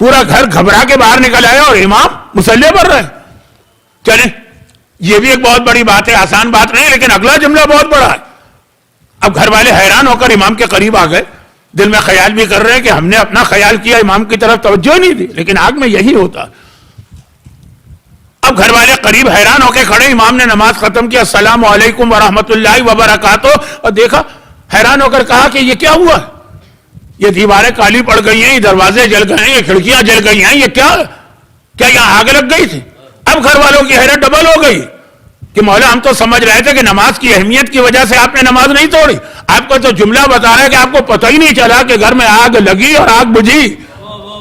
پورا گھر گھبرا کے باہر نکل آیا اور امام مصلی پر رہے. چلیں, یہ بھی ایک بہت بڑی بات ہے, آسان بات نہیں, لیکن اگلا جملہ بہت بڑا ہے. اب گھر والے حیران ہو کر امام کے قریب آ گئے, دل میں خیال بھی کر رہے ہیں کہ ہم نے اپنا خیال کیا, امام کی طرف توجہ نہیں دی, لیکن آگ میں یہی ہوتا. اب گھر والے قریب حیران ہو کے کھڑے, امام نے نماز ختم کیا, السلام علیکم ورحمۃ اللہ وبرکاتہ, اور دیکھا, حیران ہو کر کہا کہ یہ کیا ہوا, یہ دیواریں کالی پڑ گئی ہیں, یہ دروازے جل گئے ہیں, یہ کھڑکیاں جل گئی ہیں, یہ کیا یہاں آگ لگ گئی تھی. اب گھر والوں کی حیرت ڈبل ہو گئی کہ مولا ہم تو سمجھ رہے تھے کہ نماز کی اہمیت کی وجہ سے آپ نے نماز نہیں توڑی, آپ کو تو جملہ بتا رہا ہے کہ آپ کو پتہ ہی نہیں چلا کہ گھر میں آگ لگی اور آگ بجھی,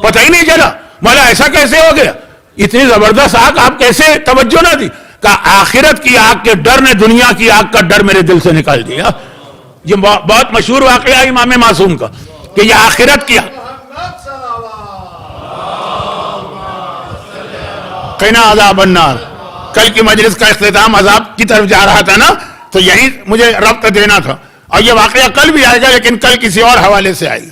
پتہ ہی نہیں چلا. مولا ایسا کیسے ہو گیا, اتنی زبردست آگ آپ کیسے توجہ نہ دی. کہا آخرت کی آگ کے ڈر نے دنیا کی آگ کا ڈر میرے دل سے نکال دیا. یہ بہت مشہور واقعہ ہے امام معصوم کا کہ یہ آخرت کی قنا عذاب النار. کل کی مجلس کا اختتام عذاب کی طرف جا رہا تھا نا, تو یہی مجھے ربط دینا تھا. اور یہ واقعہ کل بھی آئے گا, لیکن کل کسی اور حوالے سے آئے گا.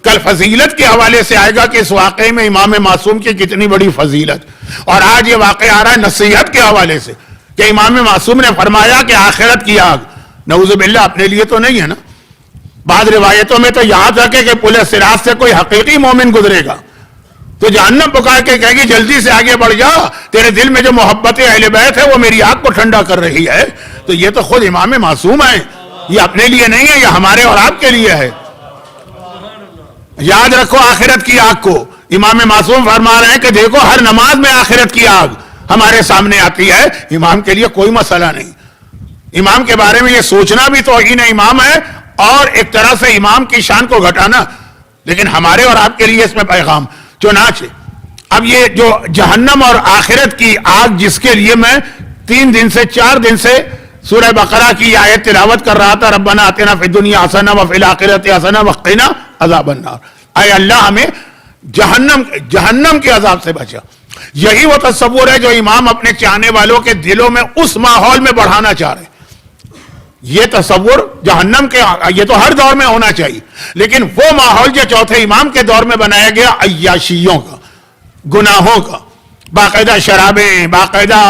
کل فضیلت کے حوالے سے آئے گا کہ اس واقعے میں امام معصوم کی کتنی بڑی فضیلت. اور آج یہ واقعہ آ رہا ہے نصیحت کے حوالے سے کہ امام معصوم نے فرمایا کہ آخرت کی آگ نعوذ باللہ اپنے لیے تو نہیں ہے نا. بعض روایتوں میں تو یہاں تک ہے کہ پل صراط سے کوئی حقیقی مومن گزرے گا تو جہنم پکار کے کہے گی جلدی سے آگے بڑھ جا, تیرے دل میں جو محبت اہل بیت ہے وہ میری آگ کو ٹھنڈا کر رہی ہے. تو یہ تو خود امام معصوم ہے, یہ اپنے لیے نہیں ہے, یہ ہمارے اور آپ کے لیے ہے. یاد رکھو آخرت کی آگ کو. امام معصوم فرما رہے ہیں کہ دیکھو ہر نماز میں آخرت کی آگ ہمارے سامنے آتی ہے, امام کے لیے کوئی مسئلہ نہیں. امام کے بارے میں یہ سوچنا بھی توہین امام ہے اور ایک طرح سے امام کی شان کو گھٹانا, لیکن ہمارے اور آپ کے لیے اس میں پیغام. چنانچہ اب یہ جو جہنم اور آخرت کی آگ جس کے لیے میں 3 دن سے 4 دن سے سورہ بقرہ کی آیت تلاوت کر رہا تھا, ربنا آتنا فی الدنیا حسنہ وفی الآخرۃ حسنہ وقنا عذاب النار, اے اللہ ہمیں جہنم کے عذاب سے بچا. یہی وہ تصور ہے جو امام اپنے چاہنے والوں کے دلوں میں اس ماحول میں بڑھانا چاہ رہے ہیں. یہ تصور جہنم کے, یہ تو ہر دور میں ہونا چاہیے, لیکن وہ ماحول جو چوتھے امام کے دور میں بنایا گیا عیاشیوں کا, گناہوں کا, باقاعدہ شرابیں, باقاعدہ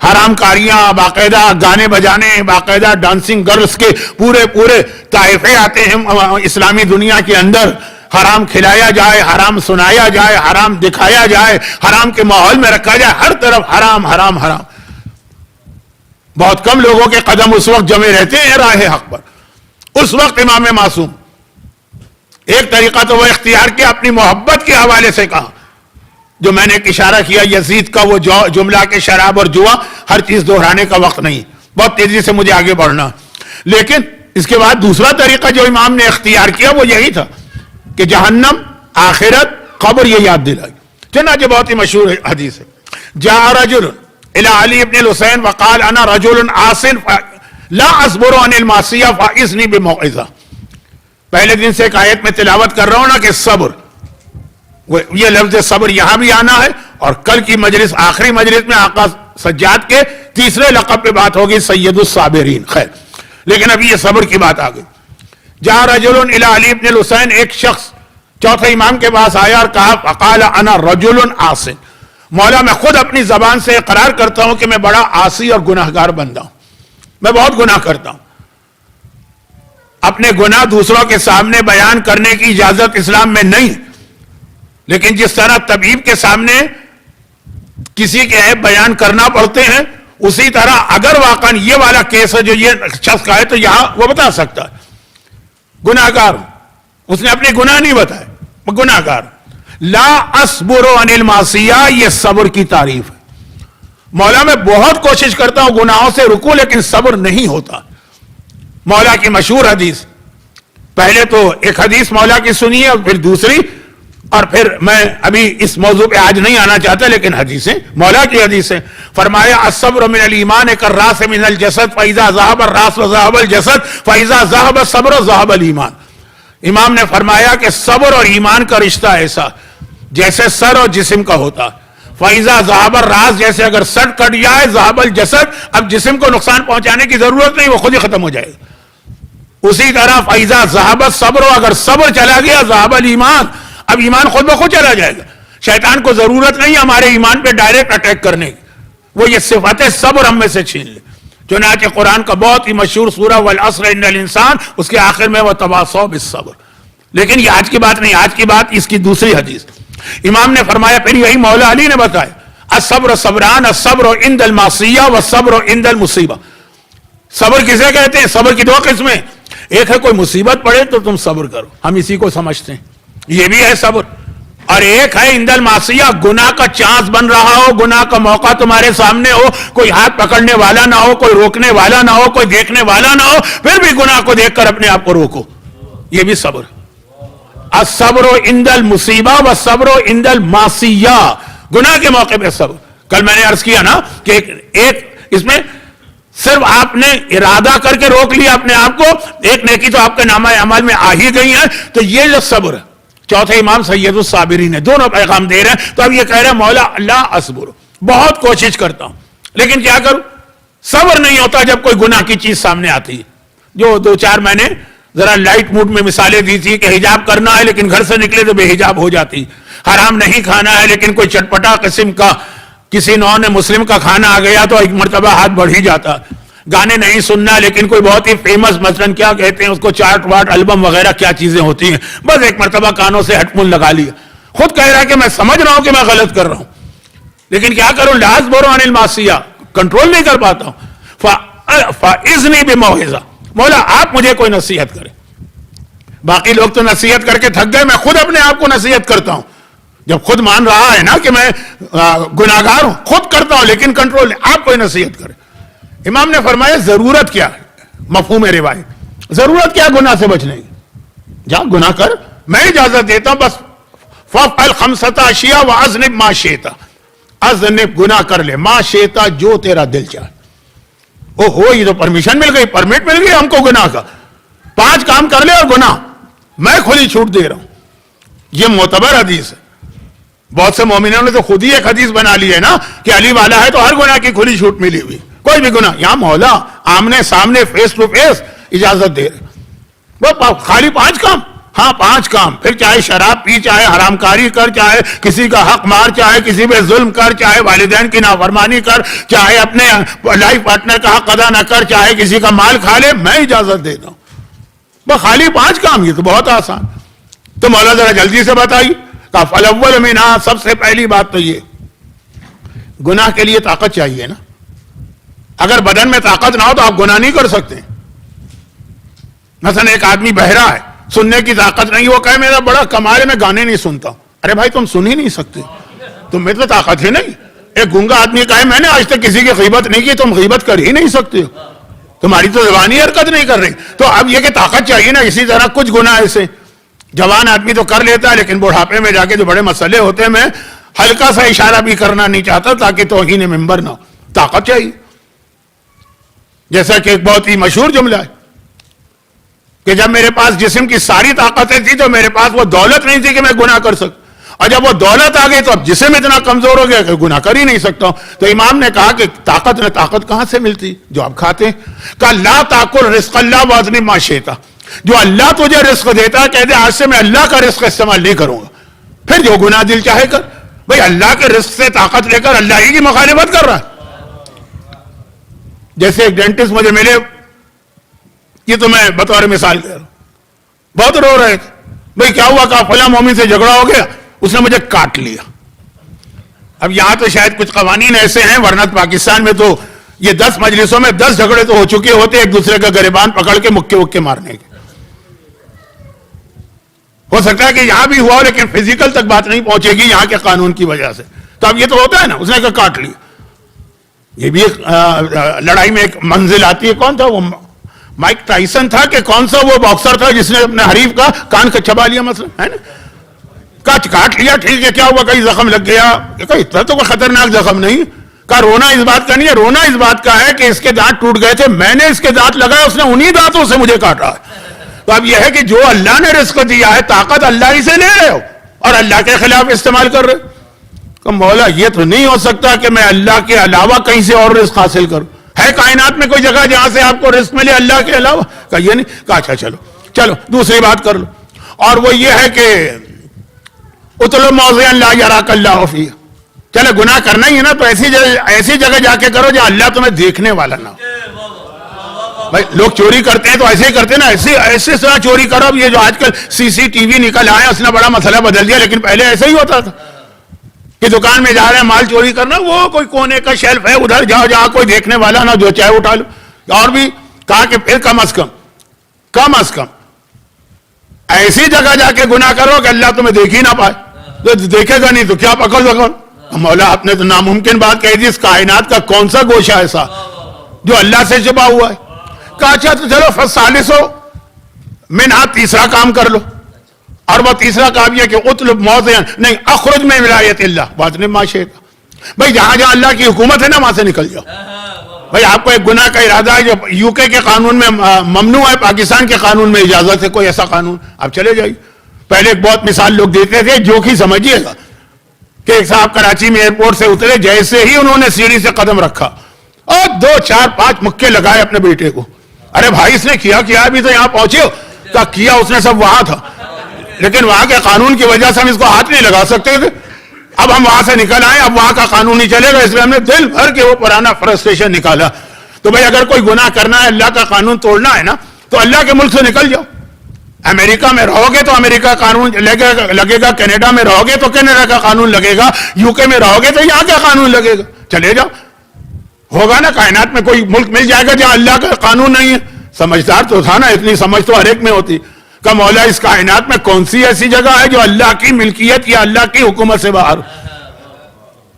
حرام کاریاں, باقاعدہ گانے بجانے, باقاعدہ ڈانسنگ گرلز کے پورے طائفے آتے ہیں اسلامی دنیا کے اندر. حرام کھلایا جائے, حرام سنایا جائے, حرام دکھایا جائے, حرام کے ماحول میں رکھا جائے, ہر طرف حرام حرام حرام. بہت کم لوگوں کے قدم اس وقت جمے رہتے ہیں راہ حق پر. اس وقت امام معصوم ایک طریقہ تو وہ اختیار کیا, اپنی محبت کے حوالے سے کہا, جو میں نے ایک اشارہ کیا یزید کا وہ جملہ کہ شراب اور جوا ہر چیز دہرانے کا وقت نہیں, بہت تیزی سے مجھے آگے بڑھنا. لیکن اس کے بعد دوسرا طریقہ جو امام نے اختیار کیا وہ یہی تھا کہ جہنم, آخرت, قبر یہ یاد دلائی. چنانچہ بہت ہی مشہور حدیث ہے, جاء رجل الى علی ابن الحسین وقال انا رجل عاصن لا اصبر عن المعصیہ فاعذنی بموعظہ. پہلے دن سے ایک آیت میں تلاوت کر رہا ہوں نا کہ صبر, یہ لفظ صبر یہاں بھی آنا ہے, اور کل کی مجلس آخری مجلس میں آقا سجاد کے تیسرے لقب پہ بات ہوگی سید الصابرین. خیر, لیکن ابھی یہ صبر کی بات آ گئی. جاء رجل الى علی ابن الحسین, ایک شخص چوتھے امام کے پاس آیا اور کہا فقال انا رجل عاصن, مولا میں خود اپنی زبان سے اقرار کرتا ہوں کہ میں بڑا عاصی اور گناہگار بندہ ہوں, میں بہت گناہ کرتا ہوں. اپنے گناہ دوسروں کے سامنے بیان کرنے کی اجازت اسلام میں نہیں, لیکن جس طرح طبیب کے سامنے کسی کے عیب بیان کرنا پڑتے ہیں, اسی طرح اگر واقعا یہ والا کیس ہے جو یہ شخص کا ہے تو یہاں وہ بتا سکتا ہے گناہگار ہوں. اس نے اپنے گناہ نہیں بتائے, میں گناہگار. لا اصبر عن المعصیہ, یہ صبر کی تعریف ہے. مولا میں بہت کوشش کرتا ہوں گناہوں سے رکوں, لیکن صبر نہیں ہوتا. مولا کی مشہور حدیث, پہلے تو ایک حدیث مولا کی سنیے اور پھر دوسری, اور پھر میں ابھی اس موضوع پہ آج نہیں آنا چاہتا, لیکن حدیثیں مولا کی حدیثیں. فرمایا الصبر من الایمان کالراس من الجسد فاذا ذهب الراس ذهب الجسد فاذا ذهب الصبر ذهب الایمان. امام نے فرمایا کہ صبر اور ایمان کا رشتہ ایسا جیسے سر اور جسم کا ہوتا. فَإِذَا ذَهَبَ الرَّأْسُ، جیسے اگر سر کٹ جائے ذَهَبَ الْجَسَدُ، اب جسم کو نقصان پہنچانے کی ضرورت نہیں، وہ خود ہی ختم ہو جائے گا۔ اسی طرح فَإِذَا ذَهَبَ الصَّبْرُ، اگر صبر چلا گیا ذَهَبَ الْإِيمَانُ، اب ایمان خود بخود چلا جائے گا۔ شیطان کو ضرورت نہیں ہمارے ایمان پہ ڈائریکٹ اٹیک کرنے کی، وہ یہ صفت صبر ہم میں سے چھین لے۔ چنانچہ قرآن کا بہت ہی مشہور سورہ وَالْعَصْرِ إِنَّ الْإِنسَانَ، اس کے آخر میں وَتَوَاصَوْا بِالصَّبْرِ۔ لیکن یہ آج کی بات نہیں، آج کی بات اس کی دوسری حدیث۔ امام نے فرمایا، پھر یہی مولا علی نے بتایا، الصبر صبران، الصبر عند المعصیہ والصبر عند المصیبہ۔ صبر کسے کہتے ہیں؟ صبر کی دو قسمیں، ایک ہے کوئی مصیبت پڑے تو تم صبر کرو، ہم اسی کو سمجھتے ہیں، یہ بھی ہے صبر، اور ایک ہے عند المعصیہ، گناہ کا چانس بن رہا ہو، گناہ کا موقع تمہارے سامنے ہو، کوئی ہاتھ پکڑنے والا نہ ہو، کوئی روکنے والا نہ ہو، کوئی دیکھنے والا نہ ہو، پھر بھی گناہ کو دیکھ کر اپنے آپ کو روکو، یہ بھی صبر۔ الصبر عند المصیبہ والصبر عند المعصیہ، گناہ کے موقع پہ صبر۔ کل میں نے عرض کیا نا کہ ایک اس میں صرف آپ نے ارادہ کر کے روک لیا اپنے آپ کو، ایک نیکی تو آپ کے نامہ اعمال میں آ ہی گئی ہے، تو یہ جو صبر ہے۔ چوتھے امام سید الصابرین نے دونوں پیغام دے رہے ہیں، تو اب یہ کہہ رہے ہیں مولا اللہ اصبر، بہت کوشش کرتا ہوں لیکن کیا کروں، صبر نہیں ہوتا جب کوئی گناہ کی چیز سامنے آتی ہے۔ جو دو چار میں نے ذرا لائٹ موڈ میں مثالیں دی تھی کہ حجاب کرنا ہے لیکن گھر سے نکلے تو بے حجاب ہو جاتی، حرام نہیں کھانا ہے لیکن کوئی چٹپٹا قسم کا کسی نو نے مسلم کا کھانا آ گیا تو ایک مرتبہ ہاتھ بڑھ ہی جاتا، گانے نہیں سننا لیکن کوئی بہت ہی فیمس مثلا کیا کہتے ہیں اس کو، چارٹ واٹ البم وغیرہ کیا چیزیں ہوتی ہیں، بس ایک مرتبہ کانوں سے ہیڈ فون لگا لیا، خود کہہ رہا ہے کہ میں سمجھ رہا ہوں کہ میں غلط کر رہا ہوں لیکن کیا کروں، لاز برو عن المعصیہ، کنٹرول نہیں کر پاتا ہوں۔ فَإِذْنِي بِمَوْعِظَةٍ، مولا آپ مجھے کوئی نصیحت کرے۔ باقی لوگ تو نصیحت کر کے تھک گئے، میں خود اپنے آپ کو نصیحت کرتا ہوں، جب خود مان رہا ہے نا کہ میں گناہگار ہوں، خود کرتا ہوں لیکن کنٹرول نہیں، آپ کوئی نصیحت کرے۔ امام نے فرمایا ضرورت کیا ہے، مفہوم روایت، ضرورت کیا گناہ سے بچنے کی، جا گناہ کر، میں اجازت دیتا ہوں، بس فَافْعَلْ خَمْسَةَ أَشْيَاءَ وَأَذْنِبْ مَا شِئْتَ، اذنب گناہ کر لے، ما شئت جو تیرا دل چاہے۔ او ہو، یہ تو پرمیشن مل گئی، پرمٹ مل گئی ہم کو گناہ کا، 5 کام کر لے اور گناہ، میں کھلی چھوٹ دے رہا ہوں۔ یہ معتبر حدیث ہے، بہت سے مومنوں نے تو خود ہی ایک حدیث بنا لی ہے نا کہ علی والا ہے تو ہر گناہ کی کھلی چھوٹ ملی ہوئی، کوئی بھی گناہ، یہاں مولا آمنے سامنے فیس ٹو فیس اجازت دے رہے، وہ خالی 5 کام، ہاں 5 کام، پھر چاہے شراب پی، چاہے حرام کاری کر، چاہے کسی کا حق مار، چاہے کسی پہ ظلم کر، چاہے والدین کی نافرمانی کر، چاہے اپنے لائف پارٹنر کا حق ادا نہ کر، چاہے کسی کا مال کھا لے، میں اجازت دیتا ہوں، بس خالی 5 کام، یہ تو بہت آسان۔ تو مولا ذرا جلدی سے بتائیے، کہا فَالْأَوَّلُ مِنْهَا، سب سے پہلی بات تو یہ، گناہ کے لیے طاقت چاہیے نا، اگر بدن میں طاقت نہ ہو تو آپ گناہ نہیں کر سکتے۔ مثلا ایک آدمی بہرا ہے، سننے کی طاقت نہیں، وہ کہے میرا بڑا کمال ہے میں گانے نہیں سنتا، ارے بھائی تم سن ہی نہیں سکتے، تم میں تو طاقت ہے نہیں۔ ایک گونگا آدمی کہے میں نے آج تک کسی کی غیبت نہیں کی، تم غیبت کر ہی نہیں سکتے ہو، تمہاری تو زبانی حرکت نہیں کر رہی۔ تو اب یہ کہ طاقت چاہیے نا، اسی طرح کچھ گناہ ایسے جوان آدمی تو کر لیتا ہے لیکن بڑھاپے میں جا کے جو بڑے مسئلے ہوتے ہیں میں ہلکا سا اشارہ بھی کرنا نہیں چاہتا تاکہ توہین ممبر نہ ہو، طاقت چاہیے۔ جیسا کہ ایک بہت ہی مشہور جملہ ہے کہ جب میرے پاس جسم کی ساری طاقتیں تھی تو میرے پاس وہ دولت نہیں تھی کہ میں گناہ کر سکتا، اور جب وہ دولت آ گئی تو اب جسم اتنا کمزور ہو گیا کہ گناہ کر ہی نہیں سکتا ہوں۔ تو امام نے کہا کہ طاقت کہاں سے ملتی، جو آپ کھاتے ہیں۔ کہا لا تاکل رزق اللہ واذنب ما شئت، جو اللہ تجھے رزق دیتا ہے کہتے آج سے میں اللہ کا رزق استعمال نہیں کروں گا، پھر جو گناہ دل چاہے کر۔ بھئی اللہ کے رزق سے طاقت لے کر اللہ ہی کی مخالفت کر رہا ہے۔ جیسے ایک ڈینٹسٹ مجھے ملے، یہ تو میں بطور مثال کہہ رہا ہوں، بہت رو رہے تھے، بھئی کیا ہوا، کہا فلاں مومن سے جھگڑا ہو گیا، اس نے مجھے کاٹ لیا۔ اب یہاں تو شاید کچھ قوانین ایسے ہیں، ورنہ پاکستان میں تو یہ 10 مجلسوں میں 10 جھگڑے تو ہو چکے ہوتے ایک دوسرے کا گریبان پکڑ کے مکے وکے مارنے کے۔ ہو سکتا ہے کہ یہاں بھی ہوا ہو لیکن فزیکل تک بات نہیں پہنچے گی یہاں کے قانون کی وجہ سے۔ تو اب یہ تو ہوتا ہے نا، اس نے کہا کاٹ لیا۔ یہ بھی ایک لڑائی میں ایک منزل آتی ہے، کون تھا وہ، مائک ٹائسن تھا کہ کون سا وہ باکسر تھا جس نے اپنے حریف کا کان کا چبا لیا مثلا، ہے نا، کاٹ لیا، ٹھیک ہے، کیا ہوا، کہیں زخم لگ گیا، اتنا تو کوئی خطرناک زخم نہیں۔ کہا رونا اس بات کا نہیں ہے، رونا اس بات کا ہے کہ اس کے دانت ٹوٹ گئے تھے، میں نے اس کے دانت لگائے، اس نے انہی دانتوں سے مجھے کاٹا ہے۔ تو اب یہ ہے کہ جو اللہ نے رزق دیا ہے طاقت اللہ ہی سے لے رہے ہو اور اللہ کے خلاف استعمال کر رہے۔ کہ مولا یہ تو نہیں ہو سکتا کہ میں اللہ کے علاوہ کہیں سے اور رزق حاصل کروں. ہے کائنات میں کوئی جگہ جہاں سے آپ کو رزق ملے اللہ کے علاوہ؟ کہا یہ نہیں. کہا اچھا چلو دوسری بات کر لو, اور وہ یہ ہے کہ اتلو موضعا لا یراک اللہ فیہ. چلے گناہ کرنا ہی ہے نا تو ایسی جگہ جا کے کرو جہاں اللہ تمہیں دیکھنے والا نہ ہو. بھائی لوگ چوری کرتے ہیں تو ایسے ہی کرتے ہیں نا, ایسے طرح چوری کرو. اب یہ جو آج کل CCTV نکل آئے اس نے بڑا مسئلہ بدل دیا, لیکن پہلے ایسا ہی ہوتا تھا کہ دکان میں جا رہے ہیں مال چوری کرنا, وہ کوئی کونے کا شیلف ہے ادھر جاؤ جہاں کوئی دیکھنے والا نہ, جو چاہے اٹھا لو. اور بھی کہا کہ پھر کم از کم ایسی جگہ جا کے گناہ کرو کہ اللہ تمہیں دیکھ ہی نہ پائے. تو دیکھے گا نہیں تو کیا پکڑ سکو. مولا آپ نے تو ناممکن بات کہی تھی, اس کائنات کا کون سا گوشہ ایسا جو اللہ سے چھپا ہوا ہے. کہا اچھا تو چلو فالثالث منہا, تیسرا کام کر لو. اور وہ تیسرا کام یہ کہ اطلب موضعا نہیں اخرج من ولایت اللہ واجتنب ما شئت. بھائی جہاں جہاں اللہ کی حکومت ہے نا وہاں سے نکل جاؤ. بھائی آپ کو ایک گناہ کا ارادہ ہے جو UK کے قانون میں ممنوع ہے, پاکستان کے قانون میں اجازت ہے, کوئی ایسا قانون, آپ چلے جائیے. پہلے ایک بہت مثال لوگ دیتے تھے, جو کہ سمجھیے گا کہ ایک صاحب کراچی میں ایئرپورٹ سے اترے, جیسے ہی انہوں نے سیڑھی سے قدم رکھا اور 2 4 5 مکے لگائے اپنے بیٹے کو. ارے بھائی اس نے کیا ابھی تو یہاں پہنچے ہو. کیا اس نے سب وہاں تھا, لیکن وہاں کے قانون کی وجہ سے ہم اس کو ہاتھ نہیں لگا سکتے تھے. اب ہم وہاں سے نکل آئے, اب وہاں کا قانون نہیں چلے گا, اس لیے ہم نے دل بھر کے وہ پرانا فرسٹریشن نکالا. تو بھائی اگر کوئی گناہ کرنا ہے, اللہ کا قانون توڑنا ہے نا, تو اللہ کے ملک سے نکل جاؤ. امریکہ میں رہو گے تو امریکہ کا قانون لگے گا, کینیڈا میں رہو گے تو کینیڈا کا قانون لگے گا, UK میں رہو گے تو یہاں کا قانون لگے گا. چلے جاؤ, ہوگا نا کائنات میں کوئی ملک مل جائے گا جہاں اللہ کا قانون نہیں ہے. سمجھدار تو تھا نا, اتنی سمجھ تو ہر ایک میں ہوتی. کہ مولا اس کائنات میں کون سی ایسی جگہ ہے جو اللہ کی ملکیت یا اللہ کی حکومت سے باہر.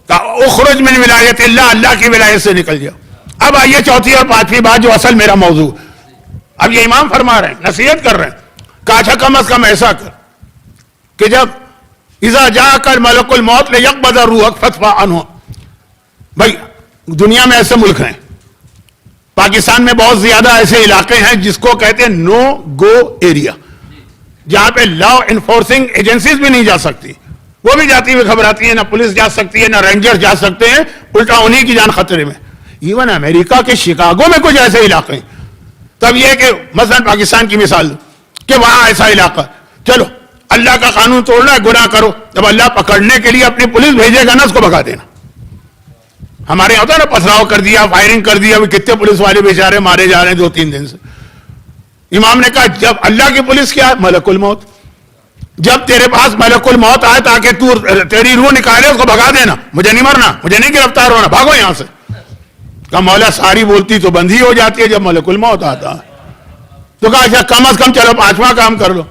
اخرج من ولایت اللہ, اللہ کی ولایت سے نکل جاؤ. اب آئیے چوتھی اور پانچویں بات جو اصل میرا موضوع. اب یہ امام فرما رہے ہیں, نصیحت کر رہے ہیں, کہا اچھا کم از کم ایسا کر کہ جب اذا جاءک ملک الموت لیقبض روحک فادفع عنہ. بھائی دنیا میں ایسے ملک ہیں, پاکستان میں بہت زیادہ ایسے علاقے ہیں جس کو کہتے ہیں نو گو ایریا, جہاں پہ لا انفورسنگ ایجنسیز بھی نہیں جا سکتی. وہ بھی جاتی ہوئی گھبراتی ہیں, نہ پولیس جا سکتی ہے, نہ رینجر جا سکتے ہیں, الٹا انہی کی جان خطرے میں. ایون امریکہ کے شکاگو میں کچھ ایسے علاقے ہیں. تب یہ کہ مثلا پاکستان کی مثال کہ وہاں ایسا علاقہ, چلو اللہ کا قانون توڑنا ہے, گناہ کرو, جب اللہ پکڑنے کے لیے اپنی پولیس بھیجے گا نا, اس کو بھگا دینا. ہمارے یہاں ہوتا ہے نا, پتھراؤ کر دیا, فائرنگ کر دیا, کتنے پولیس والے بیچارے مارے جا رہے ہیں 2-3 دن سے. امام نے کہا جب اللہ کی پولیس کیا ہے, ملک الموت, جب تیرے پاس ملک الموت آئے تاکہ تیری روح نکالے, اس کو بھگا دینا. مجھے نہیں مرنا, مجھے نہیں گرفتار ہونا, بھاگو یہاں سے. کہ مولا ساری بولتی تو بند ہی ہو جاتی ہے جب ملک الموت آتا ہے. تو کہا اچھا کم از کم چلو 5واں کام کر لو.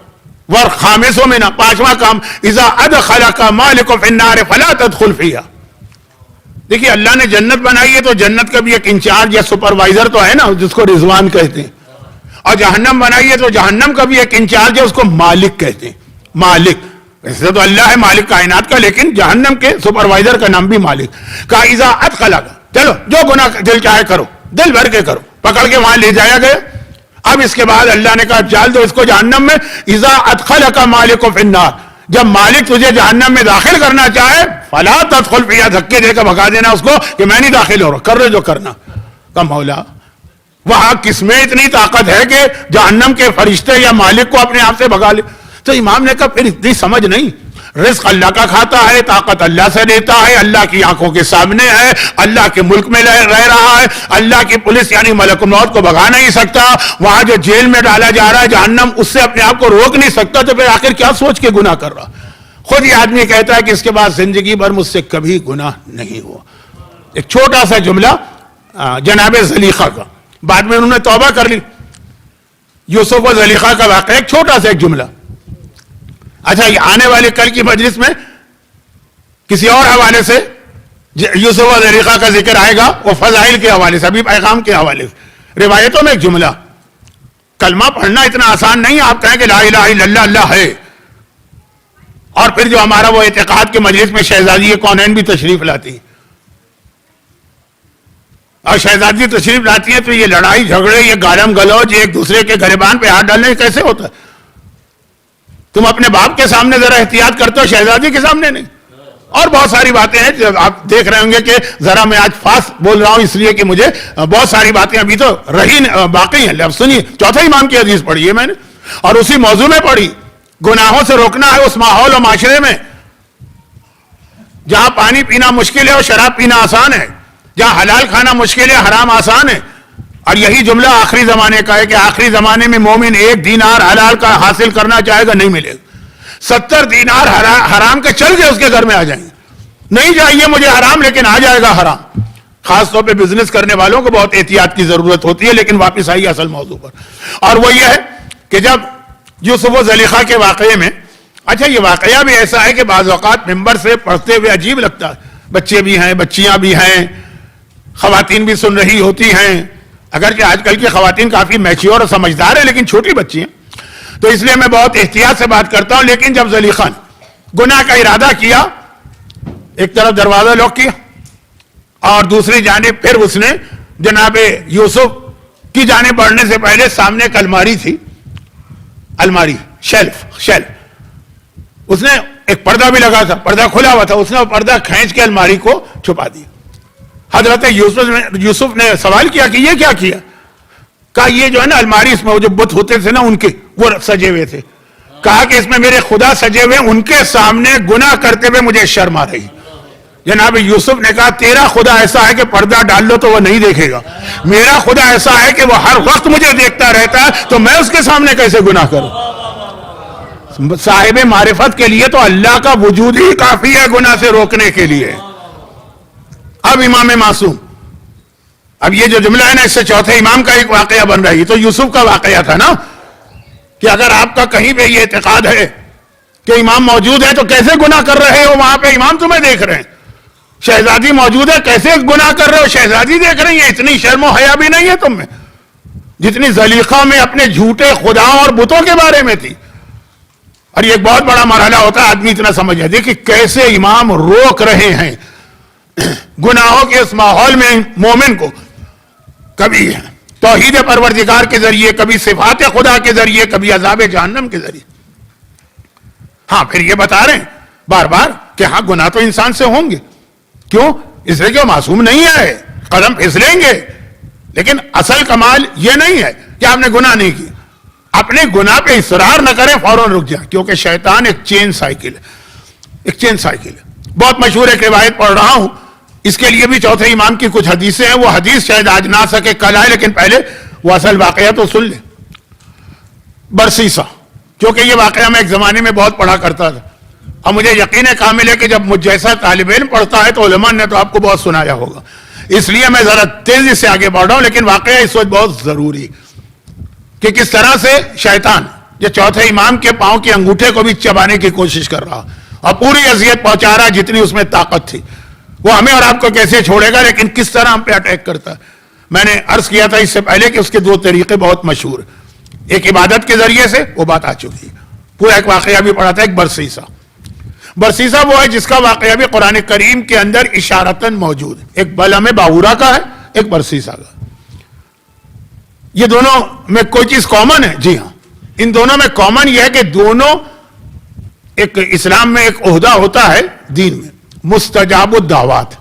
والخامس منها, 5واں کام, اذا ادخلک مالک فی النار فلا تدخل فیہا. دیکھیے اللہ نے جنت بنائی ہے تو جنت کا بھی ایک انچارج یا سپروائزر تو ہے نا, جس کو رضوان کہتے ہیں. اور جہنم بنائی ہے تو جہنم کا بھی ایک انچارج ہے, اس کو مالک کہتے ہیں. مالک ویسے تو اللہ ہے مالک کائنات کا, لیکن جہنم کے سپروائزر کا نام بھی مالک. کہا اذا ادخلک, چلو جو گناہ دل چاہے کرو, دل بھر کے کرو. پکڑ کے وہاں لے جایا گیا. اب اس کے بعد اللہ نے کہا ڈال دو اس کو جہنم میں. اذا ادخلک مالک فی النار, جب مالک تجھے جہنم میں داخل کرنا چاہے, فلا تدخل فیہا, دھکے دے کر بھگا دینا اس کو کہ میں نہیں داخل ہو رہا, کر رہے جو کرنا. کہ مولا وہاں کس میں اتنی طاقت ہے کہ جہنم کے فرشتے یا مالک کو اپنے آپ سے بھگا لے. تو امام نے کہا پھر اتنی سمجھ نہیں, رزق اللہ کا کھاتا ہے, طاقت اللہ سے دیتا ہے, اللہ کی آنکھوں کے سامنے ہے, اللہ کے ملک میں رہ رہا ہے, اللہ کی پولیس یعنی ملک الموت کو بھگا نہیں سکتا, وہاں جو جیل میں ڈالا جا رہا ہے جہنم, اس سے اپنے آپ کو روک نہیں سکتا, تو پھر آخر کیا سوچ کے گناہ کر رہا. خود یہ آدمی کہتا ہے کہ اس کے بعد زندگی بھر مجھ سے کبھی گناہ نہیں ہوا. ایک چھوٹا سا جملہ جناب زلیخا کا, بعد میں انہوں نے توبہ کر لی. یوسف و زلیخا کا واقعہ, ایک چھوٹا سا ایک جملہ. اچھا یہ آنے والے کل کی مجلس میں کسی اور حوالے سے یوسف و زلیخا کا ذکر آئے گا, وہ فضائل کے حوالے سے, ابھی پیغام کے حوالے سے. روایتوں میں ایک جملہ, کلمہ پڑھنا اتنا آسان نہیں, آپ کہیں کہ لا الہ الا اللہ, اللہ ہے, اور پھر جو ہمارا وہ اعتقاد کے مجلس میں شہزادی کونین بھی تشریف لاتی ہیں, اور شہزادی تشریف لاتی ہیں تو یہ لڑائی جھگڑے, یہ گالم گلوچ, ایک دوسرے کے گریبان پہ ہاتھ ڈالنے کیسے ہوتا ہے؟ تم اپنے باپ کے سامنے ذرا احتیاط کرتے ہو, شہزادی کے سامنے نہیں. اور بہت ساری باتیں ہیں جو آپ دیکھ رہے ہوں گے کہ ذرا میں آج فاسٹ بول رہا ہوں اس لیے کہ مجھے بہت ساری باتیں ابھی تو رہی باقی ہیں. اب سنیے, چوتھے امام کی حدیث پڑھی ہے میں نے اور اسی موضوع میں پڑھی. گناہوں سے روکنا ہے اس ماحول و معاشرے میں جہاں پانی پینا مشکل ہے اور شراب پینا آسان ہے, جہاں حلال کھانا مشکل ہے حرام آسان ہے. اور یہی جملہ آخری زمانے کا ہے کہ آخری زمانے میں مومن 1 دینار حلال کا حاصل کرنا چاہے گا نہیں ملے گا. 70 دینار حرام کے چل کے اس کے گھر میں آ جائیں گے. نہیں چاہیے مجھے حرام لیکن آ جائے گا حرام. خاص طور پہ بزنس کرنے والوں کو بہت احتیاط کی ضرورت ہوتی ہے. لیکن واپس آئیے اصل موضوع پر, اور وہ یہ ہے کہ جب یوسف و زلیخا کے واقعے میں, اچھا یہ واقعہ بھی ایسا ہے کہ بعض اوقات ممبر سے پڑھتے ہوئے عجیب لگتا ہے. بچے بھی ہیں, بچیاں بھی ہیں, خواتین بھی سن رہی ہوتی ہیں, اگرچہ آج کل کی خواتین کافی میچیور اور سمجھدار ہیں لیکن چھوٹی بچی ہیں, تو اس لیے میں بہت احتیاط سے بات کرتا ہوں. لیکن جب زلیخا نے گناہ کا ارادہ کیا, ایک طرف دروازہ لاک کیا اور دوسری جانب پھر اس نے جناب یوسف کی جانب بڑھنے سے پہلے سامنے ایک الماری تھی, الماری شیلف, اس نے ایک پردہ بھی لگا تھا, پردہ کھلا ہوا تھا, اس نے وہ پردہ کھینچ کے الماری کو چھپا دیا. حضرت یوسف نے سوال کیا کہ یہ کیا کیا؟ کہا یہ جو ہے نا الماری, اس میں وہ جو بت ہوتے تھے نا ان کے, وہ سجے ہوئے تھے. کہا کہ اس میں میرے خدا سجے ہوئے, ان کے سامنے گناہ کرتے ہوئے مجھے شرم آ رہی. جناب یوسف نے کہا تیرا خدا ایسا ہے کہ پردہ ڈال لو تو وہ نہیں دیکھے گا, میرا خدا ایسا ہے کہ وہ ہر وقت مجھے دیکھتا رہتا ہے, تو میں اس کے سامنے کیسے گناہ کروں؟ صاحب معرفت کے لیے تو اللہ کا وجود ہی کافی ہے گناہ سے روکنے کے لیے. اب امام معصوم, اب یہ جو جملہ ہے نا اس سے چوتھے امام کا ایک واقعہ بن رہا ہے. تو یوسف کا واقعہ تھا نا کہ اگر آپ کا کہیں پہ یہ اعتقاد ہے کہ امام موجود ہے تو کیسے گناہ کر رہے ہو؟ وہاں پہ امام تمہیں دیکھ رہے ہیں. شہزادی موجود ہے, کیسے گناہ کر رہے ہو؟ شہزادی دیکھ رہی ہیں. اتنی شرم و حیا بھی نہیں ہے تم میں جتنی زلیخا میں اپنے جھوٹے خداؤں اور بتوں کے بارے میں تھی. اور یہ ایک بہت بڑا مرحلہ ہوتا ہے آدمی اتنا سمجھ جائے کہ کیسے امام روک رہے ہیں گناہوں کے اس ماحول میں مومن کو, کبھی توحید پروردگار کے ذریعے, کبھی صفات خدا کے ذریعے, کبھی عذاب جہنم کے ذریعے. ہاں پھر یہ بتا رہے ہیں بار بار کہ ہاں گناہ تو انسان سے ہوں گے. کیوں؟ اس لیے کہ وہ معصوم نہیں ہے, قدم پھسلیں گے, لیکن اصل کمال یہ نہیں ہے کہ آپ نے گناہ نہیں کیا. اپنے گناہ پہ اصرار نہ کریں, فوراً رک جائیں, کیونکہ شیطان ایک چین سائیکل ہے, ایک چین سائیکل ہے. بہت مشہور ایک روایت پڑھ رہا ہوں, اس کے لیے بھی چوتھے امام کی کچھ حدیثیں ہیں. وہ حدیث شاید آج نہ سکے کل آئے, لیکن پہلے وہ اصل واقعہ تو سن لیں. برسیسا, کیونکہ یہ واقعہ میں ایک زمانے میں بہت پڑھا کرتا تھا, اور مجھے یقین کامل ہے کہ جب مجھ جیسا طالب علم پڑھتا ہے تو علماء نے تو آپ کو بہت سنایا ہوگا, اس لیے میں ذرا تیزی سے آگے بڑھ رہا ہوں. لیکن واقعہ اس وقت بہت ضروری کہ کس طرح سے شیطان یہ چوتھے امام کے پاؤں کے انگوٹھے کو بھی چبانے کی کوشش کر رہا اور پوری اذیت پہنچا رہا جتنی اس میں طاقت تھی. وہ ہمیں اور آپ کو کیسے چھوڑے گا, لیکن کس طرح ہم پہ اٹیک کرتا ہے. میں نے عرض کیا تھا اس سے پہلے کہ اس کے 2 طریقے بہت مشہور, ایک عبادت کے ذریعے سے, وہ بات آ چکی, پورا ایک واقعہ بھی پڑھا تھا. ایک برسیسا, برسیسا وہ ہے جس کا واقعہ بھی قرآن کریم کے اندر اشارتاً موجود ہے. ایک بلعم باورا کا ہے, ایک برسیسا کا. یہ دونوں میں کوئی چیز کامن ہے؟ جی ہاں, ان دونوں میں کامن یہ ہے کہ دونوں, ایک اسلام میں ایک عہدہ ہوتا ہے دین میں, مستجاب الدعوات.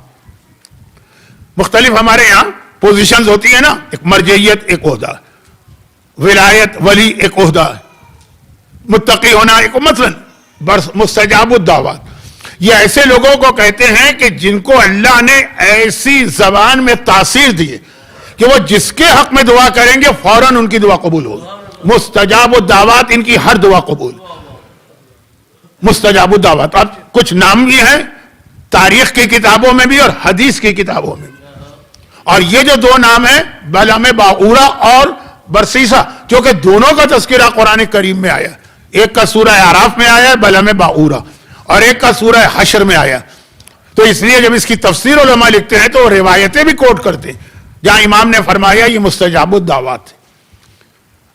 مختلف ہمارے یہاں پوزیشنز ہوتی ہیں نا, ایک مرجعیت ایک عہدہ, ولایت ولی ایک عہدہ, متقی ہونا ایک, مثلا مستجاب الدعوات. یہ ایسے لوگوں کو کہتے ہیں کہ جن کو اللہ نے ایسی زبان میں تاثیر دی ہے کہ وہ جس کے حق میں دعا کریں گے فوراً ان کی دعا قبول ہوگی. مستجاب الدعوات, ان کی ہر دعا قبول. مستجاب الدعوات. اب کچھ نام بھی ہیں تاریخ کی کتابوں میں بھی اور حدیث کی کتابوں میں بھی, اور یہ جو 2 نام ہیں بلعم باورا اور برسیسا, کیونکہ دونوں کا تذکرہ قرآن کریم میں آیا. ایک کا سورہ اعراف میں آیا ہے بلعم باورا, اور ایک کا سورہ حشر میں آیا. تو اس لیے جب اس کی تفسیر علماء لکھتے ہیں تو وہ روایتیں بھی کوٹ کرتے ہیں جہاں امام نے فرمایا یہ مستجاب الدعوات.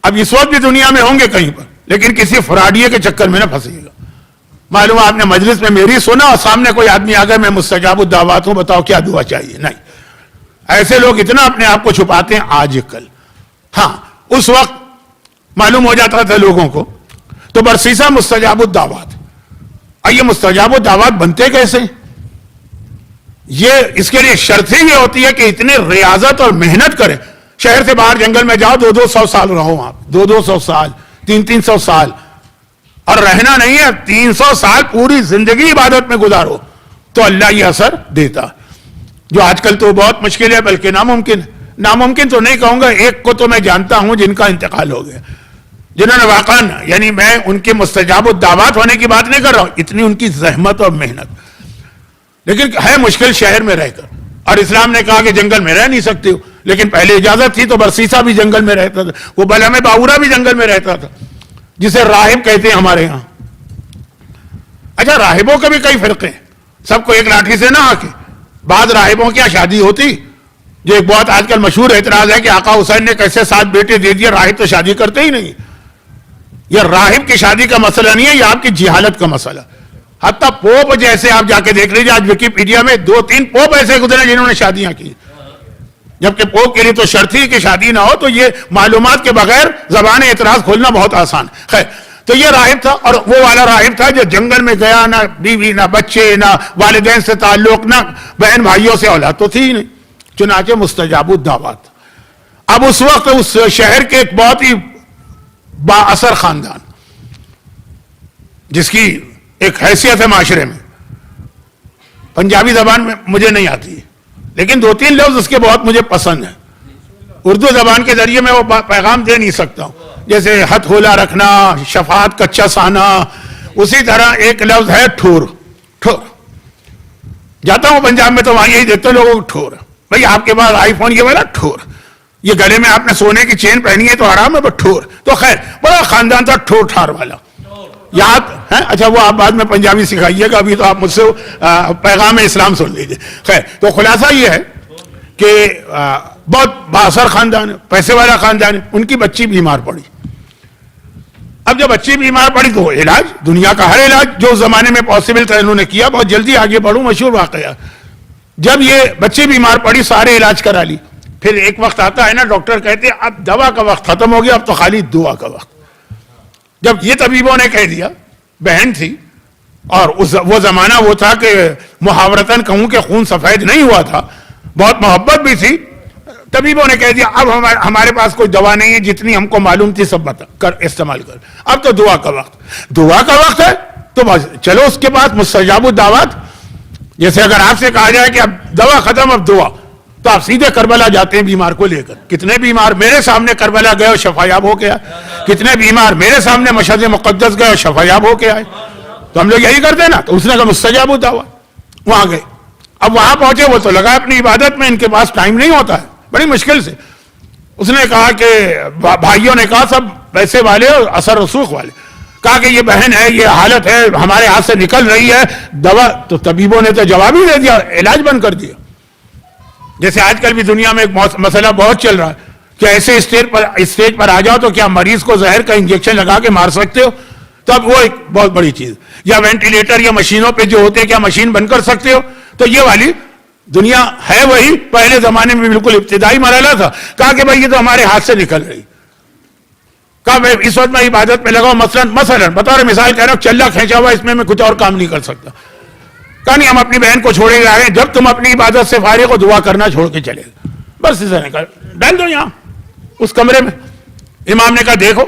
اب اس وقت بھی دنیا میں ہوں گے کہیں پر, لیکن کسی فراڈیے کے چکر میں نہ پھنسیے گا. معلوم آپ نے مجلس میں میری سنا اور سامنے کوئی آدمی آ گیا میں مستجاب الدعوات ہوں, بتاؤ کیا دعا چاہیے. نہیں, ایسے لوگ اتنا اپنے آپ کو چھپاتے ہیں آج کل. ہاں اس وقت معلوم ہو جاتا تھا لوگوں کو. تو برسیسا مستجاب الدعوات. یہ مستجاب الدعوات بنتے کیسے؟ یہ اس کے لیے شرط ہی یہ ہوتی ہے کہ اتنے ریاضت اور محنت کریں. شہر سے باہر جنگل میں جاؤ, 200 سال رہو آپ, 200 سال, 300 سال, اور رہنا نہیں ہے 300 سال پوری زندگی عبادت میں گزارو تو اللہ یہ اثر دیتا, جو آج کل تو بہت مشکل ہے, بلکہ ناممکن. ناممکن تو نہیں کہوں گا, ایک کو تو میں جانتا ہوں جن کا انتقال ہو گیا, جنہوں نے واقعا, یعنی میں ان کے مستجاب الدعوات ہونے کی بات نہیں کر رہا ہوں, اتنی ان کی زحمت اور محنت, لیکن ہے مشکل شہر میں رہ کر. اور اسلام نے کہا کہ جنگل میں رہ نہیں سکتے ہو, لیکن پہلے اجازت تھی تو برسیسا بھی جنگل میں رہتا تھا, وہ بلم باورا بھی جنگل میں رہتا تھا, جسے راہب کہتے ہیں ہمارے ہاں. اچھا, راہبوں کے بھی کئی فرقے ہیں, سب کو ایک لاٹھی سے نہ آکے. بعض راہبوں کی شادی ہوتی, جو ایک بہت آج کل مشہور اعتراض ہے کہ آقا حسین نے کیسے 7 بیٹے دے دیے, راہب تو شادی کرتے ہی نہیں. یہ راہب کی شادی کا مسئلہ نہیں ہے, یہ آپ کی جہالت کا مسئلہ. حتیٰ پوپ جیسے آپ جا کے دیکھ لیجیے, آج ویکیپیڈیا میں 2-3 پوپ ایسے گزرے جنہوں نے شادیاں کی, جبکہ پوپ کے لیے تو شرط ہی کہ شادی نہ ہو. تو یہ معلومات کے بغیر زبان اعتراض کھولنا بہت آسان. خیر, تو یہ راہب تھا, اور وہ والا راہب تھا جو جنگل میں گیا, نہ بیوی نہ بچے نہ والدین سے تعلق, نہ بہن بھائیوں سے اولاد تو تھی ہی نہیں. چنانچہ مستجاب الدعوات. اب اس وقت اس شہر کے ایک بہت ہی با اثر خاندان, جس کی ایک حیثیت ہے معاشرے میں, پنجابی زبان میں مجھے نہیں آتی لیکن 2-3 لفظ اس کے بہت مجھے پسند ہیں. اردو زبان کے ذریعے میں وہ پیغام دے نہیں سکتا ہوں, جیسے ہتھ کھولا رکھنا, شفاعت کچا سانا. اسی طرح ایک لفظ ہے ٹھور. ٹھور جاتا ہوں پنجاب میں تو وہاں یہی دیکھتے لوگوں کو ٹھور. بھئی آپ کے پاس آئی فون یہ والا ٹھور, یہ گلے میں آپ نے سونے کی چین پہنی ہے تو حرام ہے, ٹھور. تو خیر بڑا خاندان تھا ٹھور ٹھار والا, یاد ہے. اچھا, وہ آپ بعد میں پنجابی سکھائیے گا, ابھی تو آپ مجھ سے پیغام اسلام سن لیجیے. خیر, تو خلاصہ یہ ہے کہ بہت بااثر خاندان ہے, پیسے والا خاندان ہے. ان کی بچی بیمار پڑی. اب جب بچی بیمار پڑی تو علاج, دنیا کا ہر علاج جو زمانے میں پاسبل تھا انہوں نے کیا. بہت جلدی آگے بڑھوں, مشہور واقعہ. جب یہ بچی بیمار پڑی, سارے علاج کرا لی. پھر ایک وقت آتا ہے نا, ڈاکٹر کہتے ہیں اب دوا کا وقت ختم ہو گیا, اب تو خالی دعا کا وقت. جب یہ طبیبوں نے کہہ دیا, بہن تھی اور وہ زمانہ وہ تھا کہ محاورتاً کہوں کہ خون سفید نہیں ہوا تھا, بہت محبت بھی تھی. طبیبوں نے کہہ دیا اب ہمارے پاس کوئی دوا نہیں ہے, جتنی ہم کو معلوم تھی سب استعمال کر, اب تو دعا کا وقت. دعا کا وقت ہے تو بس چلو اس کے بعد مستجاب الدعوات. جیسے اگر آپ سے کہا جائے کہ اب دوا ختم اب دعا, تو آپ سیدھے کربلا جاتے ہیں بیمار کو لے کر. کتنے بیمار میرے سامنے کربلا گئے اور شفایاب ہو کے آئے, کتنے بیمار میرے سامنے مشہد مقدس گئے اور شفایاب ہو کے آئے. تو ہم لوگ یہی کرتے ہیں نا. تو اس نے کہا مستجاب الدعوات. وہاں گئے, اب وہاں پہنچے, وہ تو لگا اپنی عبادت میں, ان کے پاس ٹائم نہیں ہوتا ہے, بڑی مشکل سے. اس نے کہا کہ بھائیوں نے کہا سب پیسے والے اور اثر رسوخ والے, کہا کہ یہ بہن ہے, یہ حالت ہے, ہمارے ہاتھ سے نکل رہی ہے دوا. تو طبیبوں نے تو جواب ہی دے دیا, علاج بند کر دیا. جیسے آج کل بھی دنیا میں ایک مسئلہ بہت چل رہا ہے کہ ایسے اسٹیج پر آ جاؤ تو کیا مریض کو زہر کا انجیکشن لگا کے مار سکتے ہو, تو اب وہ ایک بہت بڑی چیز. یا وینٹیلیٹر یا مشینوں پہ جو ہوتے ہیں کیا مشین بند کر سکتے ہو, تو یہ والی دنیا ہے وہی پہلے زمانے میں بالکل ابتدائی مرحلہ تھا. کہا کہ بھائی یہ تو ہمارے ہاتھ سے نکل رہی. کہا میں اس وقت میں عبادت میں لگاؤں, مثلا بطور مثال کہہ رہا ہوں, چلا کھینچا ہوا اس میں کچھ اور کام نہیں کر سکتا. کہا نہیں, ہم اپنی بہن کو چھوڑے جا رہے ہیں, جب تم اپنی عبادت سے فارغ ہو دعا کرنا چھوڑ کے چلے گا. بس اسے نے کہا ڈال دو یہاں اس کمرے میں. امام نے کہا دیکھو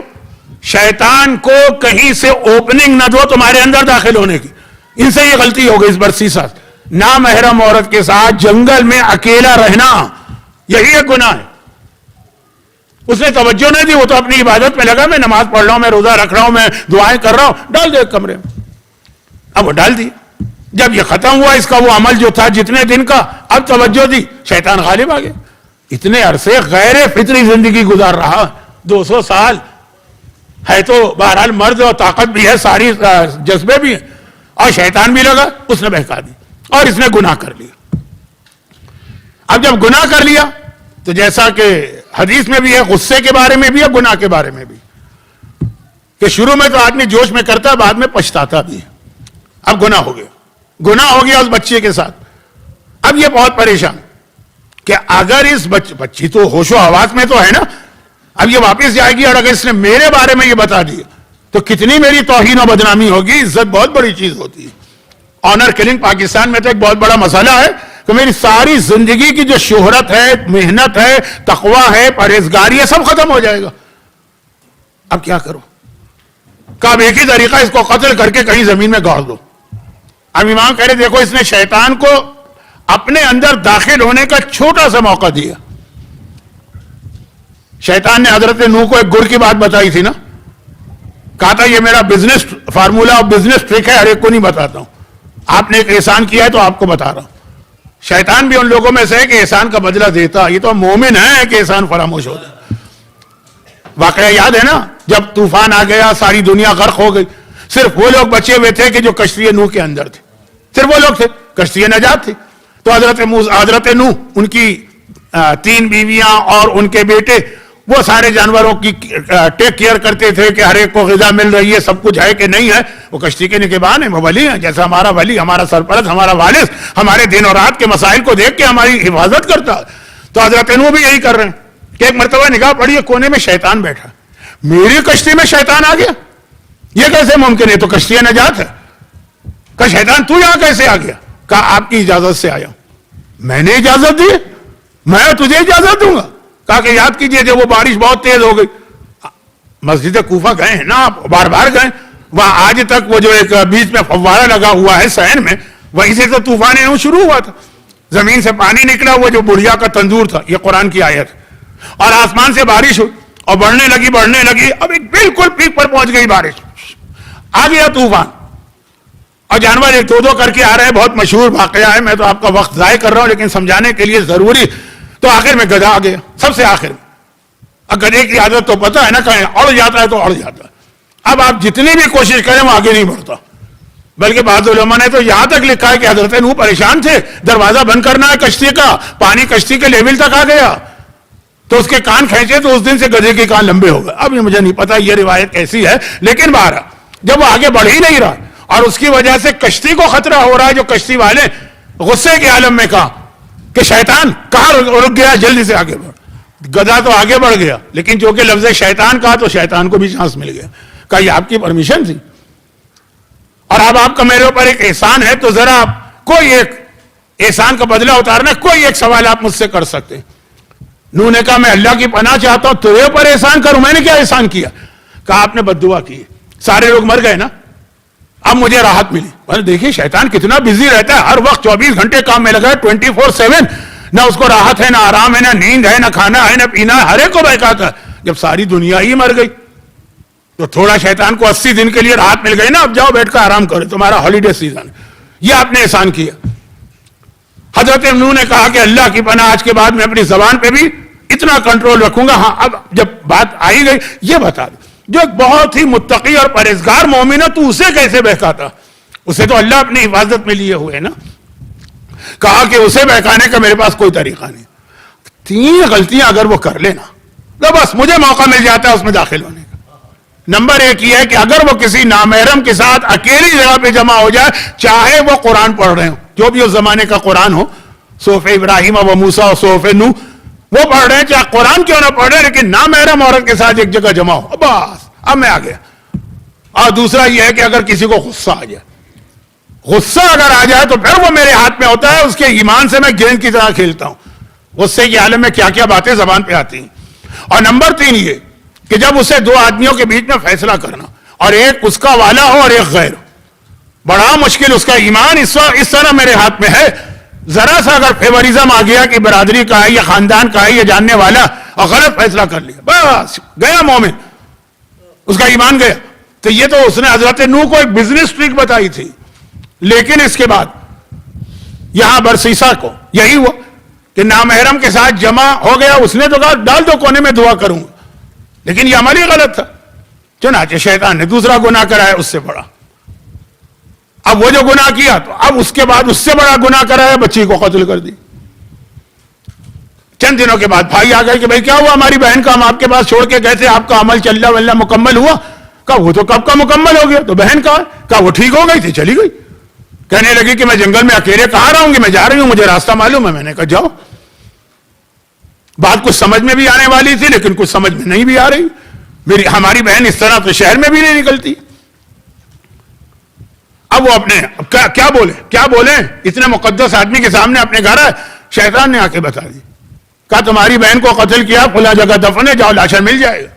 شیطان کو کہیں سے اوپننگ نہ دو تمہارے اندر داخل ہونے کی. ان سے یہ غلطی ہو گئی اس برسیسا, نامحرم عورت کے ساتھ جنگل میں اکیلا رہنا, یہی ایک گناہ ہے. اس نے توجہ نہیں دی, وہ تو اپنی عبادت میں لگا, میں نماز پڑھ رہا ہوں, میں روزہ رکھ رہا ہوں, میں دعائیں کر رہا ہوں, ڈال دو ایک کمرے میں. اب وہ ڈال دی. جب یہ ختم ہوا اس کا وہ عمل جو تھا جتنے دن کا, اب توجہ دی, شیطان غالب آ گیا. اتنے عرصے غیر فطری زندگی گزار رہا, 200 سال ہے, تو بہرحال مرد اور طاقت بھی ہے, ساری جذبے بھی ہیں, اور شیطان بھی لگا, اس نے بہکا دی اور اس نے گناہ کر لیا. اب جب گناہ کر لیا تو جیسا کہ حدیث میں بھی ہے, غصے کے بارے میں بھی ہے, گناہ کے بارے میں بھی, کہ شروع میں تو آدمی جوش میں کرتا, بعد میں پچھتاتا بھی. اب گناہ ہو گیا, گناہ ہو گیا اس بچے کے ساتھ. اب یہ بہت پریشان کہ اگر اس بچی تو ہوش و حواس میں تو ہے نا, اب یہ واپس جائے گی, اور اگر اس نے میرے بارے میں یہ بتا دیا تو کتنی میری توہین و بدنامی ہوگی. عزت بہت بڑی چیز ہوتی ہے. آنر کلنگ پاکستان میں تو ایک بہت بڑا مسئلہ ہے کہ تو میری ساری زندگی کی جو شہرت ہے، محنت ہے، تقوی ہے، پرہیزگاری ہے، سب ختم ہو جائے گا. اب کیا کروں؟ کہ اب ایک ہی طریقہ، اس کو قتل کر کے کہیں زمین میں گاڑ دو. اب امام کہہ رہے دیکھو اس نے شیطان کو اپنے اندر داخل ہونے کا چھوٹا سا موقع دیا. شیطان نے حضرت نوح کو ایک گر کی بات بتائی تھی نا، کہا تھا یہ میرا بزنس فارمولا اور بزنس ٹرک ہے، ہر ایک کو نہیں بتاتا ہوں. آپ نے ایک احسان کیا ہے تو آپ کو بتا رہا ہوں. شیطان بھی ان لوگوں میں سے ہے کہ احسان کا بدلہ دیتا. یہ تو مومن ہے کہ احسان فراموش ہو جائے. واقعہ یاد ہے نا، جب طوفان آ گیا ساری دنیا غرق ہو گئی، صرف وہ لوگ بچے ہوئے تھے کہ جو کشتی نوح کے اندر تھے. صرف وہ لوگ تھے، کشتی نجات تھی. تو حضرت نوح، ان کی 3 بیویاں اور ان کے بیٹے، وہ سارے جانوروں کی ٹیک کیئر کرتے تھے کہ ہر ایک کو غذا مل رہی ہے، سب کچھ ہے کہ نہیں ہے. وہ کشتی کے نگہبان ہیں، وہ ولی ہیں، جیسا ہمارا ولی، ہمارا سرپرست، ہمارا والد ہمارے دن اور رات کے مسائل کو دیکھ کے ہماری حفاظت کرتا. تو حضرت نوح بھی یہی کر رہے ہیں کہ ایک مرتبہ نگاہ پڑی، کونے میں شیطان بیٹھا. میری کشتی میں شیطان آ گیا، یہ کیسے ممکن ہے؟ تو کشتی نجات ہے. کہا شیطان تو یہاں کیسے آ گیا؟ کہا آپ کی اجازت سے آیا. میں نے اجازت دی؟ میں تجھے اجازت دوں گا؟ کہا کہ یاد کیجئے جب وہ بارش بہت تیز ہو گئی، مسجد کوفہ گئے ہیں نا آپ، بار بار گئے، وہاں آج تک وہ جو ایک بیچ میں فوارہ لگا ہوا ہے سین میں، وہیں سے تو طوفان شروع ہوا تھا. زمین سے پانی نکلا، وہ جو بڑھیا کا تندور تھا، یہ قرآن کی آیت ہے. اور آسمان سے بارش ہوئی اور بڑھنے لگی، اب ایک بالکل پیک پر پہنچ گئی بارش، آ گیا طوفان، اور جانور ایک دو کر کے آ رہے ہیں. بہت مشہور واقعہ ہے، میں تو آپ کا وقت ضائع کر رہا ہوں لیکن سمجھانے کے لیے ضروری. تو آخر میں گدھا آ گیا، سب سے آخر میں. اب گدھے کی عادت تو پتہ ہے نا، کہیں اڑ جاتا ہے تو اڑ جاتا ہے. اب آپ جتنی بھی کوشش کریں وہ آگے نہیں بڑھتا. بلکہ بعض علماء نے تو یہاں تک لکھا ہے کہ حضرت نوح پریشان تھے، دروازہ بند کرنا ہے کشتی کا، پانی کشتی کے لیول تک آ گیا، تو اس کے کان کھینچے تو اس دن سے گدھے کے کان لمبے ہو گئے. اب یہ مجھے نہیں پتا یہ روایت کیسی ہے، لیکن بہرحال جب وہ آگے بڑھ ہی نہیں رہا اور اس کی وجہ سے کشتی کو خطرہ ہو رہا ہے، جو کشتی والے غصے کے عالم میں کہا کہ شیطان کہاں رک گیا، جلدی سے آگے بڑھ. گدھا تو آگے بڑھ گیا، لیکن جو کہ لفظ شیطان کہا تو شیطان کو بھی چانس مل گیا. کہا یہ آپ کی پرمیشن تھی اور اب آپ کا میرے اوپر ایک احسان ہے، تو ذرا کوئی ایک احسان کا بدلہ اتارنا، کوئی ایک سوال آپ مجھ سے کر سکتے ہیں. نوح نے کہا میں اللہ کی پناہ چاہتا ہوں، تیرے اوپر احسان کروں، میں نے کیا احسان کیا؟ کہا آپ نے بد دعا کی، سارے لوگ مر گئے نا، اب مجھے راحت ملی. دیکھیے شیطان کتنا بزی رہتا ہے، ہر وقت 24 گھنٹے کام میں لگا ہے، 24/7. نہ اس کو راحت ہے، نہ آرام ہے، نہ نیند ہے، نہ کھانا ہے، نہ پینا ہے، ہر ایک کو بہکاتا ہے. جب ساری دنیا ہی مر گئی تو تھوڑا شیطان کو 80 دن کے لیے راحت مل گئی نا، اب جاؤ بیٹھ کر آرام کرو، تمہارا ہالیڈے سیزن. یہ آپ نے احسان کیا. حضرت نوح نے کہا کہ اللہ کی پناہ، آج کے بعد میں اپنی زبان پہ بھی اتنا کنٹرول رکھوں گا. ہاں اب جب بات آئی گئی، یہ بتا دیں جو ایک بہت ہی متقی اور پرہیزگار مومن ہے، تو اسے کیسے بہکاتا؟ اسے تو اللہ اپنی حفاظت میں لیے ہوئے نا. کہا کہ اسے بہکانے کا میرے پاس کوئی طریقہ نہیں. 3 غلطیاں اگر وہ کر لینا تو بس مجھے موقع مل جاتا ہے اس میں داخل ہونے کا. نمبر 1 یہ ہے کہ اگر وہ کسی نامحرم کے ساتھ اکیلی جگہ پہ جمع ہو جائے، چاہے وہ قرآن پڑھ رہے ہوں، جو بھی اس زمانے کا قرآن ہو، صحف ابراہیم و موسیٰ اور صحف نوح، وہ پڑھ رہے ہیں، چاہے قرآن کیوں نہ پڑھ رہے ہیں، لیکن نامحرم عورت کے ساتھ ایک جگہ جمع ہو، بس اب میں آ گیا. اور دوسرا یہ ہے کہ اگر کسی کو غصہ آ جائے، غصہ اگر آ جائے تو پھر وہ میرے ہاتھ میں ہوتا ہے، اس کے ایمان سے میں گیند کی طرح کھیلتا ہوں. غصے کے عالم میں کیا کیا باتیں زبان پہ آتی ہیں. اور نمبر 3 یہ کہ جب اسے 2 آدمیوں کے بیچ میں فیصلہ کرنا، اور ایک اس کا والا ہو اور ایک غیر، بڑا مشکل. اس کا ایمان اس طرح میرے ہاتھ میں ہے، ذرا سا اگر فیوریزم آ گیا کہ برادری کا ہے یا خاندان کا ہے یا جاننے والا، اور غلط فیصلہ کر لیا، بس گیا مومن، اس کا ایمان گیا. تو یہ تو اس نے حضرت نوح کو ایک بزنس ٹرک بتائی تھی. لیکن اس کے بعد یہاں برسیسا کو یہی ہوا کہ نامحرم کے ساتھ جمع ہو گیا. اس نے تو کہا ڈال دو کونے میں، دعا کروں گا، لیکن یہ عمل ہی غلط تھا. چنانچہ شیطان نے دوسرا گناہ کرایا اس سے بڑا. اب وہ جو گناہ کیا تو اب اس کے بعد اس سے بڑا گناہ کرایا، بچی کو قتل کر دی. چند دنوں کے بعد بھائی آ گئے کہ بھائی کیا ہوا، ہماری بہن کا ہم آپ کے پاس چھوڑ کے گئے تھے، آپ کا عمل چلنا ولنا مکمل ہوا؟ کہا وہ تو کب کا مکمل ہو گیا. تو بہن کہا وہ ٹھیک ہو گئی تھی، چلی گئی. کہنے لگی کہ میں جنگل میں اکیلے کہاں رہوں گی، میں جا رہی ہوں، مجھے راستہ معلوم ہے. میں نے کہا جاؤ. بات کچھ سمجھ میں بھی آنے والی تھی لیکن کچھ سمجھ میں نہیں بھی آ رہی. ہماری بہن اس طرح تو شہر میں بھی نہیں نکلتی. اب اب وہ اپنے کیا بولے اتنے مقدس آدمی کے سامنے اپنے گھر ہے. شیطان نے آ کے بتا دی, کہا تمہاری بہن کو قتل کیا, فلاں جگہ دفن ہے, جاؤ لاشا مل جائے گا.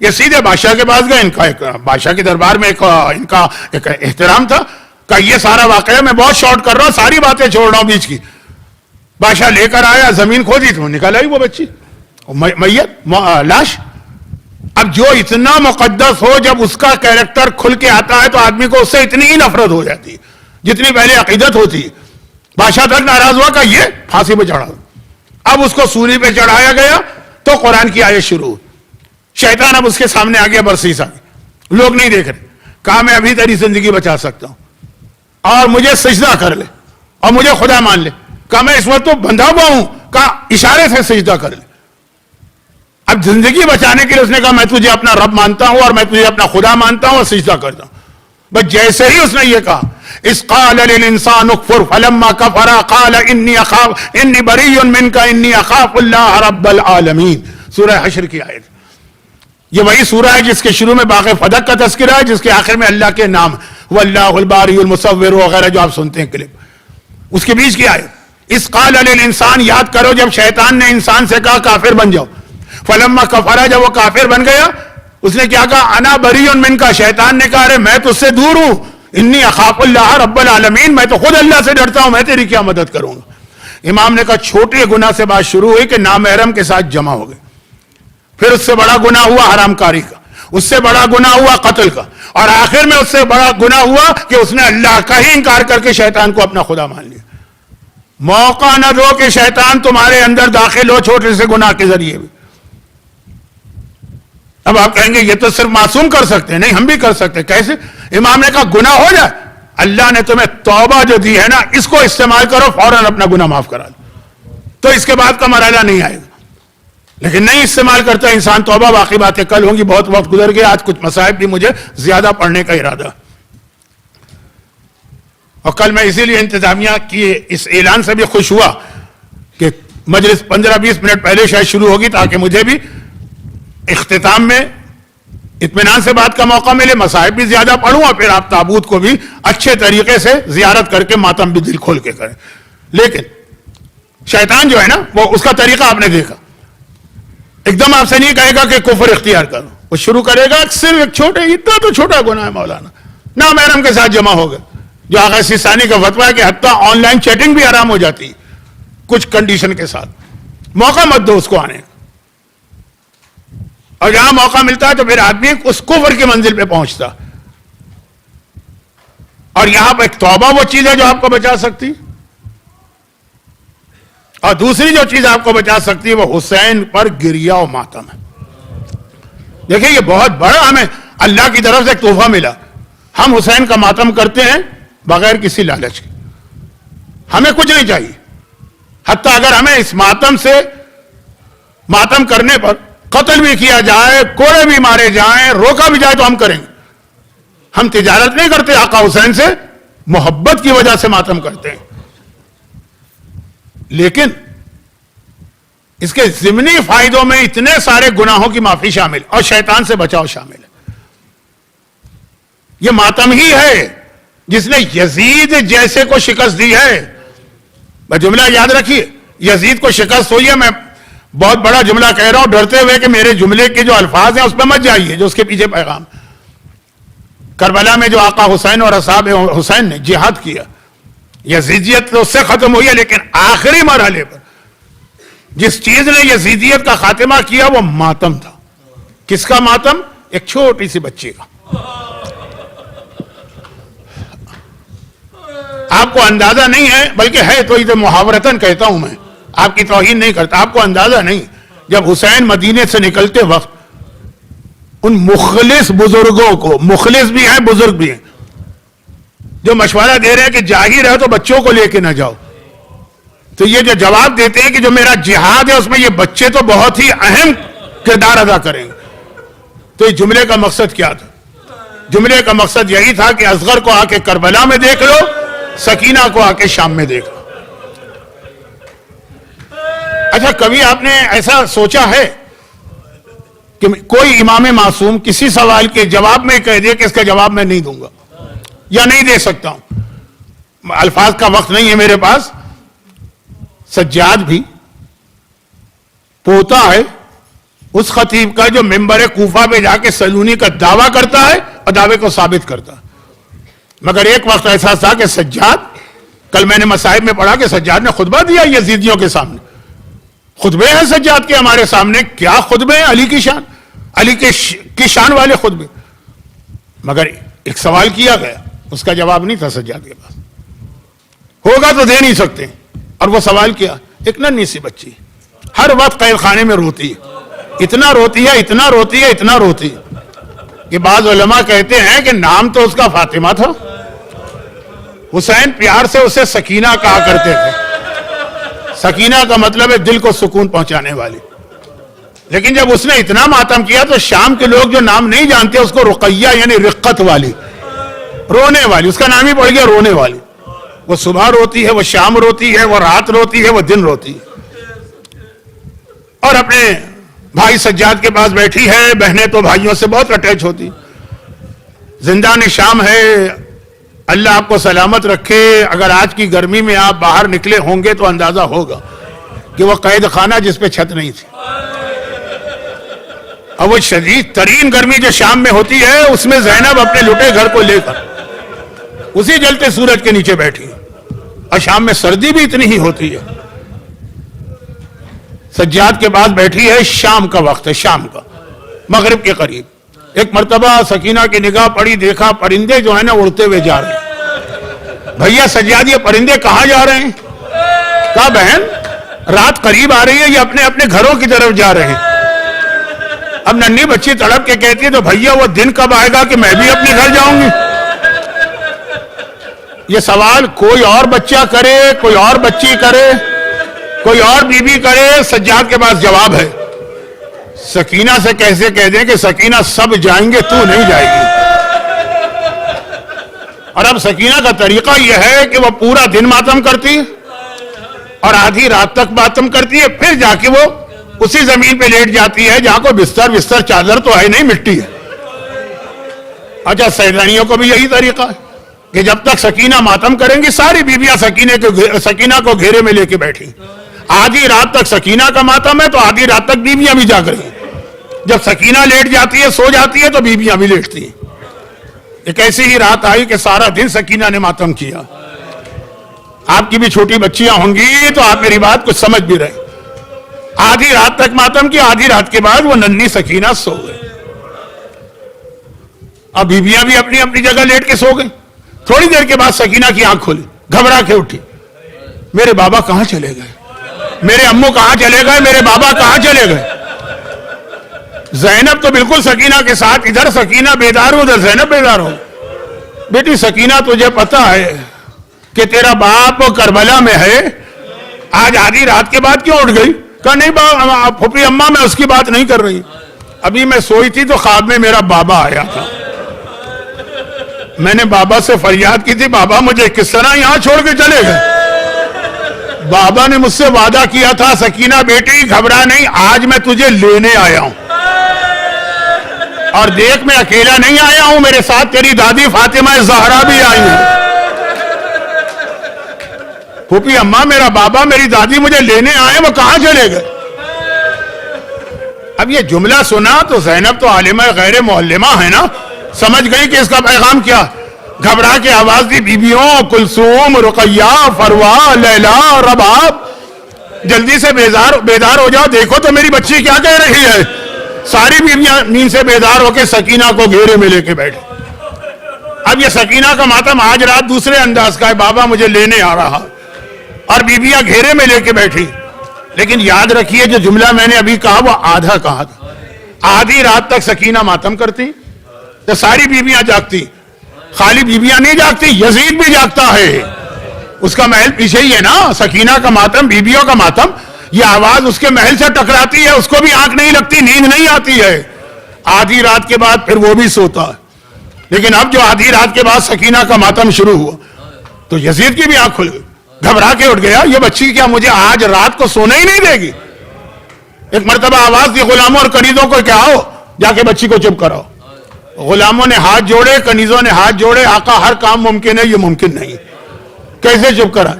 یہ سیدھے بادشاہ کے پاس گئے. ان کا ایک بادشاہ کے دربار میں ان کا ایک احترام تھا. کہا یہ سارا واقعہ میں بہت شارٹ کر رہا ہوں, ساری باتیں چھوڑ رہا ہوں بیچ کی. بادشاہ لے کر آیا, زمین کھودی تو نکال آئی وہ بچی, میت, لاش. اب جو اتنا مقدس ہو, جب اس کا کیریکٹر کھل کے آتا ہے تو آدمی کو اس سے اتنی ہی نفرت ہو جاتی ہے جتنی پہلے عقیدت ہوتی ہے. بادشاہ تک ناراض ہوا کہ یہ پھانسی پہ چڑھا. اب اس کو سولی پہ چڑھایا گیا تو قرآن کی آیت شروع. شیطان اب اس کے سامنے آ گیا برسی سا, لوگ نہیں دیکھ رہے. کہا میں ابھی تیری زندگی بچا سکتا ہوں اور مجھے سجدہ کر لے اور مجھے خدا مان لے. کہا میں اس وقت تو بندھا ہوا ہوں. کہا اشارے سے سجدہ کر لے. اب زندگی بچانے کے لیے اس نے کہا میں تجھے اپنا رب مانتا ہوں اور میں تجھے اپنا خدا مانتا ہوں اور سجدہ کرتا ہوں. بس جیسے ہی اس نے یہ کہا, اس قال للانسان اکفر فلما کفر قال انی بری منک انی اخاف اللہ رب العالمین. سورہ حشر کی آیت. یہ وہی سورہ ہے جس کے شروع میں باغ فدق کا تذکرہ ہے, جس کے آخر میں اللہ کے نام واللہ الباری المصور وغیرہ جو آپ سنتے ہیں کلپ, اس کے بیچ کی آیت. اس قال للانسان, یاد کرو جب شیطان نے انسان سے کہا کافر بن جاؤ. فلما کفر, جب وہ کافر بن گیا اس نے کیا کہا, انا بری منک. شیطان نے کہا ارے میں تجھ سے دور ہوں, انی اخاف اللہ رب العالمین, میں تو خود اللہ سے ڈرتا ہوں, میں تیری کیا مدد کروں گا. امام نے کہا چھوٹے گناہ سے بات شروع ہوئی کہ نامحرم کے ساتھ جمع ہو گئے. پھر اس سے بڑا گناہ ہوا حرام کاری کا, اس سے بڑا گناہ ہوا قتل کا, اور آخر میں اس سے بڑا گناہ ہوا کہ اس نے اللہ کا ہی انکار کر کے شیطان کو اپنا خدا مان لیا. موقع نہ دو کہ شیطان تمہارے اندر داخل ہو چھوٹے سے گناہ کے ذریعے بھی. اب آپ کہیں گے یہ تو صرف معصوم کر سکتے ہیں. نہیں, ہم بھی کر سکتے ہیں. کیسے؟ امام نے کہا گناہ ہو جائے, اللہ نے تمہیں توبہ جو دی ہے نا, اس کو استعمال کرو, فوراً اپنا گناہ معاف کرا دو, تو اس کے بعد کا مرحلہ نہیں آئے گا. لیکن نہیں استعمال کرتا انسان توبہ. باقی باتیں کل ہوں گی, بہت وقت گزر گیا. آج کچھ مصائب بھی مجھے زیادہ پڑھنے کا ارادہ, اور کل میں اسی لیے انتظامیہ کی اس اعلان سے بھی خوش ہوا کہ مجلس 15-20 منٹ پہلے شاید شروع ہوگی, تاکہ مجھے بھی اختتام میں اطمینان سے بات کا موقع ملے, مصائب بھی زیادہ پڑھوں, اور پھر آپ تابوت کو بھی اچھے طریقے سے زیارت کر کے ماتم بھی دل کھول کے کریں. لیکن شیطان جو ہے نا, وہ اس کا طریقہ آپ نے دیکھا. ایک دم آپ سے نہیں کہے گا کہ کفر اختیار کرو, وہ شروع کرے گا صرف ایک چھوٹے, اتنا تو چھوٹا گناہ ہے مولانا, نامحرم کے ساتھ جمع ہو گئے, جو آغا سیستانی کا فتویٰ ہے کہ حتیٰ آن لائن چیٹنگ بھی حرام ہو جاتی ہے کچھ کنڈیشن کے ساتھ. موقع مت دو اس کو آنے کا, اور جہاں موقع ملتا ہے تو پھر آدمی اس کفر کی منزل پہ پہنچتا. اور یہاں پہ ایک توبہ وہ چیز ہے جو آپ کو بچا سکتی, اور دوسری جو چیز آپ کو بچا سکتی ہے وہ حسین پر گریہ و ماتم ہے. دیکھیں یہ بہت بڑا ہمیں اللہ کی طرف سے ایک تحفہ ملا. ہم حسین کا ماتم کرتے ہیں بغیر کسی لالچ کے, ہمیں کچھ نہیں چاہیے. حتیٰ اگر ہمیں اس ماتم سے, ماتم کرنے پر قتل بھی کیا جائے, کوڑے بھی مارے جائیں, روکا بھی جائے, تو ہم کریں گے. ہم تجارت نہیں کرتے آقا حسین سے, محبت کی وجہ سے ماتم کرتے ہیں. لیکن اس کے ضمنی فائدوں میں اتنے سارے گناہوں کی معافی شامل, اور شیطان سے بچاؤ شامل ہے. یہ ماتم ہی ہے جس نے یزید جیسے کو شکست دی ہے. میں جملہ یاد رکھیے, یزید کو شکست ہوئی ہے. میں بہت بڑا جملہ کہہ رہا ہوں ڈرتے ہوئے کہ میرے جملے کے جو الفاظ ہیں اس پہ مت جائیے, جو اس کے پیچھے پیغام. کربلا میں جو آقا حسین اور اصحاب حسین نے جہاد کیا, یزیدیت تو اس سے ختم ہوئی ہے, لیکن آخری مرحلے پر جس چیز نے یزیدیت کا خاتمہ کیا وہ ماتم تھا. کس کا ماتم؟ ایک چھوٹی سی بچی کا. آپ کو اندازہ نہیں ہے, بلکہ ہے تو یہ محاورتاً کہتا ہوں میں, آپ کی توہین نہیں کرتا. آپ کو اندازہ نہیں, جب حسین مدینے سے نکلتے وقت ان مخلص بزرگوں کو, مخلص بھی ہیں بزرگ بھی ہیں, جو مشورہ دے رہے ہیں کہ جاگیر ہے تو بچوں کو لے کے نہ جاؤ, تو یہ جو جواب دیتے ہیں کہ جو میرا جہاد ہے اس میں یہ بچے تو بہت ہی اہم کردار ادا کریں گے. تو یہ جملے کا مقصد کیا تھا؟ جملے کا مقصد یہی تھا کہ اصغر کو آ کے کربلا میں دیکھ لو, سکینہ کو آ کے شام میں دیکھ لو. اچھا, کبھی آپ نے ایسا سوچا ہے کہ کوئی امام معصوم کسی سوال کے جواب میں کہہ دے کہ اس کا جواب میں نہیں دوں گا؟ یا نہیں دے سکتا ہوں، الفاظ کا وقت نہیں ہے میرے پاس. سجاد بھی پوتا ہے اس خطیب کا جو ممبر کوفہ پہ جا کے سلونی کا دعویٰ کرتا ہے اور دعوے کو ثابت کرتا ہے. مگر ایک وقت ایسا تھا کہ سجاد، کل میں نے مصائب میں پڑھا کہ سجاد نے خطبہ دیا یزیدیوں کے سامنے. خطبے ہیں سجاد کے ہمارے سامنے، کیا خطبے ہیں، علی کی شان، علی کی شان والے خطبے. مگر ایک سوال کیا گیا، اس کا جواب نہیں تھا سجاد کے پاس. ہوگا تو دے نہیں سکتے. اور وہ سوال کیا، ایک ننھی سی بچی ہر وقت قید خانے میں روتی ہے، اتنا روتی ہے، اتنا روتی ہے، اتنا روتی ہے کہ بعض علماء کہتے ہیں کہ نام تو اس کا فاطمہ تھا. حسین پیار سے اسے سکینہ کہا کرتے تھے. سکینہ کا مطلب ہے دل کو سکون پہنچانے والی. لیکن جب اس نے اتنا ماتم کیا تو شام کے لوگ جو نام نہیں جانتے اس کو رقیہ یعنی رقت والی، رونے والی، اس کا نام ہی پڑ گیا رونے والی. وہ صبح روتی ہے، وہ شام روتی ہے، وہ رات روتی ہے، وہ دن روتی ہے. اور اپنے بھائی سجاد کے پاس بیٹھی ہے. بہنیں تو بھائیوں سے بہت اٹیچ ہوتی. زندان شام ہے، اللہ آپ کو سلامت رکھے. اگر آج کی گرمی میں آپ باہر نکلے ہوں گے تو اندازہ ہوگا کہ وہ قید خانہ جس پہ چھت نہیں تھی. اور وہ شدید ترین گرمی جو شام میں ہوتی ہے اس میں زینب اپنے لٹے گھر کو لے کر اسی جلتے سورج کے نیچے بیٹھی. اور شام میں سردی بھی اتنی ہی ہوتی ہے. سجاد کے پاس بیٹھی ہے. شام کا وقت ہے، شام کا، مغرب کے قریب. ایک مرتبہ سکینہ کی نگاہ پڑی، دیکھا پرندے جو ہیں نا اڑتے ہوئے جا رہے ہیں. بھیا سجاد یہ پرندے کہاں جا رہے ہیں؟ کہا بہن رات قریب آ رہی ہے، یہ اپنے اپنے گھروں کی طرف جا رہے ہیں. اب ننھی بچی تڑپ کے کہتی ہے تو بھیا وہ دن کب آئے گا کہ میں بھی اپنے گھر جاؤں گی؟ یہ سوال کوئی اور بچہ کرے، کوئی اور بچی کرے، کوئی اور بیوی کرے، سجاد کے پاس جواب ہے. سکینہ سے کیسے کہہ دیں کہ سکینہ سب جائیں گے تو نہیں جائے گی. اور اب سکینہ کا طریقہ یہ ہے کہ وہ پورا دن ماتم کرتی ہے اور آدھی رات تک ماتم کرتی ہے، پھر جا کے وہ اسی زمین پہ لیٹ جاتی ہے جہاں کو بستر چادر تو ہے نہیں، مٹی ہے. اچھا سیدانیوں کو بھی یہی طریقہ ہے کہ جب تک سکینہ ماتم کریں گی ساری بیویاں سکینہ کو گھیرے میں لے کے بیٹھی. آدھی رات تک سکینہ کا ماتم ہے تو آدھی رات تک بیویاں بھی جاگ رہی ہیں. جب سکینہ لیٹ جاتی ہے، سو جاتی ہے، تو بیویاں بھی لیٹتی ہیں. ایک ایسی ہی رات آئی کہ سارا دن سکینہ نے ماتم کیا. آپ کی بھی چھوٹی بچیاں ہوں گی تو آپ میری بات کچھ سمجھ بھی رہے. آدھی رات تک ماتم کیا، آدھی رات کے بعد وہ ننھی سکینہ سو گئی. اب بیویاں بھی اپنی اپنی جگہ لیٹ کے سو گئی. تھوڑی دیر کے بعد سکینہ کی آنکھ کھلی، گھبرا کے اٹھی. میرے بابا کہاں چلے گئے؟ میرے امو کہاں چلے گئے؟ میرے بابا کہاں چلے گئے؟ زینب تو بالکل سکینہ کے ساتھ، ادھر سکینہ بیدار ہو، ادھر زینب بیدار ہو. بیٹی سکینہ تجھے پتا ہے کہ تیرا باپ کربلا میں ہے، آج آدھی رات کے بعد کیوں اٹھ گئی؟ کہا نہیں پھوپھی اماں میں اس کی بات نہیں کر رہی. ابھی میں سوئی تھی تو خواب میں میرا بابا آیا تھا. میں نے بابا سے فریاد کی تھی، بابا مجھے کس طرح یہاں چھوڑ کے چلے گئے؟ بابا نے مجھ سے وعدہ کیا تھا سکینہ بیٹی گھبرا نہیں، آج میں تجھے لینے آیا ہوں. اور دیکھ میں اکیلا نہیں آیا ہوں، میرے ساتھ تیری دادی فاطمہ زہرا بھی آئی ہیں. پھوپھی اماں میرا بابا میری دادی مجھے لینے آئے، وہ کہاں چلے گئے؟ اب یہ جملہ سنا تو زینب تو عالمہ غیر معلمہ ہے نا، سمجھ گئی کہ اس کا پیغام کیا. گھبرا کے آواز دی، بیبیوں کلثوم، رقیہ، فروا، لیلا، رباب، جلدی سے بیدار ہو جاؤ، دیکھو تو میری بچی کیا کہہ رہی ہے. ساری بیویاں نیند سے بیدار ہو کے سکینہ کو گھیرے میں لے کے بیٹھے. اب یہ سکینہ کا ماتم آج رات دوسرے انداز کا ہے، بابا مجھے لینے آ رہا، اور بیویاں گھیرے میں لے کے بیٹھی. لیکن یاد رکھیے جو جملہ میں نے ابھی کہا وہ آدھا کہا تھا. آدھی رات تک سکینہ ماتم کرتی تو ساری بیویاں جاگتی. خالی بیویاں نہیں جاگتی، یزید بھی جاگتا ہے. اس کا محل پیچھے ہی ہے نا. سکینہ کا ماتم، بیویوں کا ماتم، یہ آواز اس کے محل سے ٹکراتی ہے، اس کو بھی آنکھ نہیں لگتی، نیند نہیں آتی ہے. آدھی رات کے بعد پھر وہ بھی سوتا ہے. لیکن اب جو آدھی رات کے بعد سکینہ کا ماتم شروع ہوا تو یزید کی بھی آنکھ کھل گئی. گھبرا کے اٹھ گیا، یہ بچی کیا مجھے آج رات کو سونے ہی نہیں دے گی؟ ایک مرتبہ آواز دی غلاموں اور قریدوں کو کہ آؤ جا کے بچی کو چپ کراؤ. غلاموں نے ہاتھ جوڑے, کنیزوں نے ہاتھ جوڑے, آقا ہر کام ممکن ہے, یہ ممکن نہیں. کیسے چپ کرا؟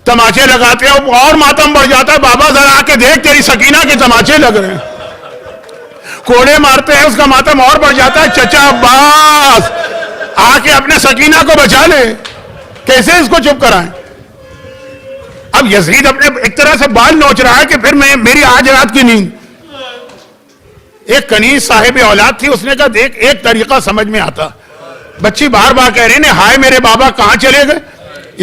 تماچے لگاتے ہیں اور ماتم بڑھ جاتا ہے. بابا ذرا آ کے دیکھ, تیری سکینہ کے تماچے لگ رہے ہیں. کوڑے مارتے ہیں, اس کا ماتم اور بڑھ جاتا ہے. چچا عباس آ کے اپنے سکینہ کو بچا لے. کیسے اس کو چپ کرائیں؟ اب یزید اپنے ایک طرح سے بال نوچ رہا ہے کہ پھر میری آج رات کی نیند. ایک کنیز صاحب اولاد تھی, اس نے کہا دیکھ ایک طریقہ سمجھ میں آتا. بچی بار بار کہہ رہی ہائے میرے بابا کہاں چلے گئے.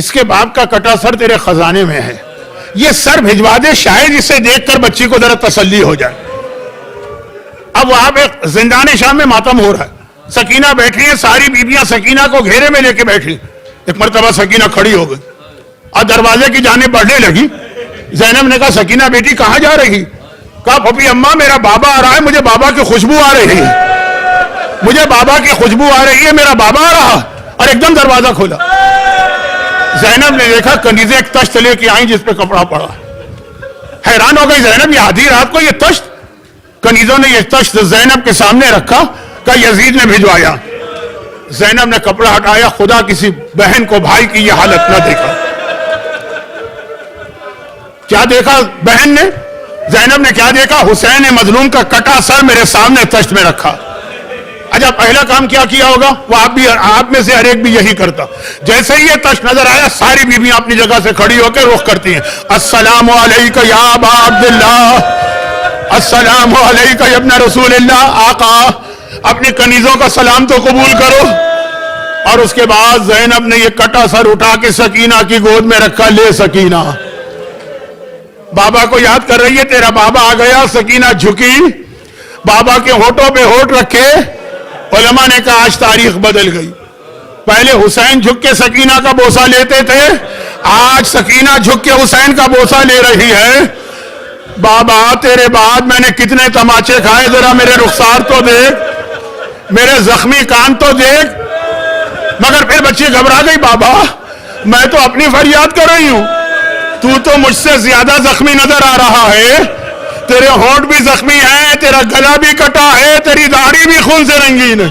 اس کے باپ کا کٹا سر تیرے خزانے میں ہے, یہ سر بھجوا دے, شاید اسے دیکھ کر بچی کو ذرا تسلی ہو جائے. اب وہاں پہ زندان شام میں ماتم ہو رہا ہے. سکینہ بیٹھی ہے, ساری بیویاں سکینہ کو گھیرے میں لے کے بیٹھی. ایک مرتبہ سکینہ کھڑی ہو گئی اور دروازے کی جانب بڑھنے لگی. زینب نے کہا سکینہ بیٹی کہاں جا رہی؟ کہا پھوپھی اماں میرا بابا آ رہا ہے, مجھے بابا کی خوشبو آ رہی ہے, مجھے بابا کی خوشبو آ رہی ہے, میرا بابا آ رہا. اور ایک دم دروازہ کھولا. زینب نے دیکھا کنیزیں ایک تشت لے کے آئیں جس پہ کپڑا پڑا. حیران ہو گئی زینب, یہ آدھی رات کو یہ تشت. کنیزوں نے یہ تشت زینب کے سامنے رکھا. کہا یزید نے بھجوایا. زینب نے کپڑا ہٹایا, خدا کسی بہن کو بھائی کی یہ حالت نہ دیکھا. کیا دیکھا بہن نے؟ زینب نے کیا دیکھا؟ حسین مظلوم کا کٹا سر میرے سامنے تشت میں رکھا. اچھا پہلا کام کیا کیا ہوگا؟ وہ آپ میں سے ہر ایک بھی یہی کرتا. جیسے ہی یہ تشت نظر آیا, ساری بیویاں اپنی جگہ سے کھڑی ہو کے رخ کرتی ہیں. السلام علیکہ یا ابا عبداللہ, السلام علیکہ یا ابن رسول اللہ. آقا اپنی کنیزوں کا سلام تو قبول کرو. اور اس کے بعد زینب نے یہ کٹا سر اٹھا کے سکینہ کی گود میں رکھا. لے سکینہ, بابا کو یاد کر رہی ہے, تیرا بابا آ گیا. سکینہ جھکی, بابا کے ہونٹوں پہ ہونٹ رکھے. علماء نے کہا آج تاریخ بدل گئی. پہلے حسین جھک کے سکینہ کا بوسہ لیتے تھے, آج سکینہ جھک کے حسین کا بوسہ لے رہی ہے. بابا تیرے بعد میں نے کتنے تماچے کھائے, ذرا میرے رخسار تو دیکھ, میرے زخمی کان تو دیکھ. مگر پھر بچی گھبرا گئی, بابا میں تو اپنی فریاد کر رہی ہوں, تو مجھ سے زیادہ زخمی نظر آ رہا ہے. تیرے ہونٹ بھی زخمی ہیں, تیرا گلا بھی کٹا ہے, تیری داڑھی بھی خون سے رنگین ہے.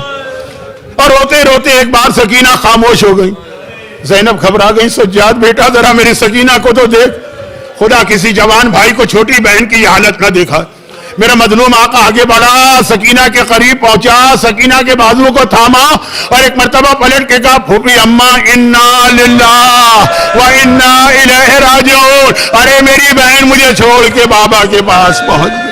اور روتے روتے ایک بار سکینہ خاموش ہو گئی. زینب گھبرا گئی. سجاد بیٹا ذرا میری سکینہ کو تو دیکھ, خدا کسی جوان بھائی کو چھوٹی بہن کی یہ حالت نہ دیکھا. میرا مظلوم آقا آگے بڑھا, سکینہ کے قریب پہنچا, سکینہ کے بازو کو تھاما اور ایک مرتبہ پلٹ کے کہا پھوپھی اماں انا للہ و انا الیہ راجعون. ارے میری بہن مجھے چھوڑ کے بابا کے پاس پہنچ گئی.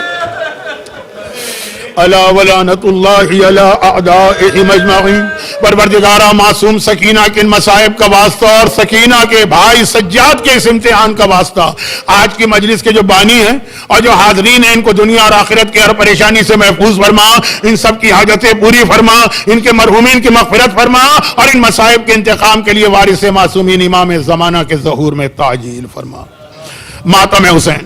الا ولعنت اللہ علی اعدائہم اجمعین. پروردگارہ معصوم سکینہ کے ان مصائب کا واسطہ اور سکینہ کے بھائی سجاد کے اس امتحان کا واسطہ, آج کی مجلس کے جو بانی ہیں اور جو حاضرین ہیں, ان کو دنیا اور آخرت کی ہر پریشانی سے محفوظ فرما, ان سب کی حاجتیں پوری فرما, ان کے مرحومین کی مغفرت فرما, اور ان مصائب کے انتقام کے لیے وارث معصومین امام زمانہ کے ظہور میں تعجیل فرما. ماتم حسین.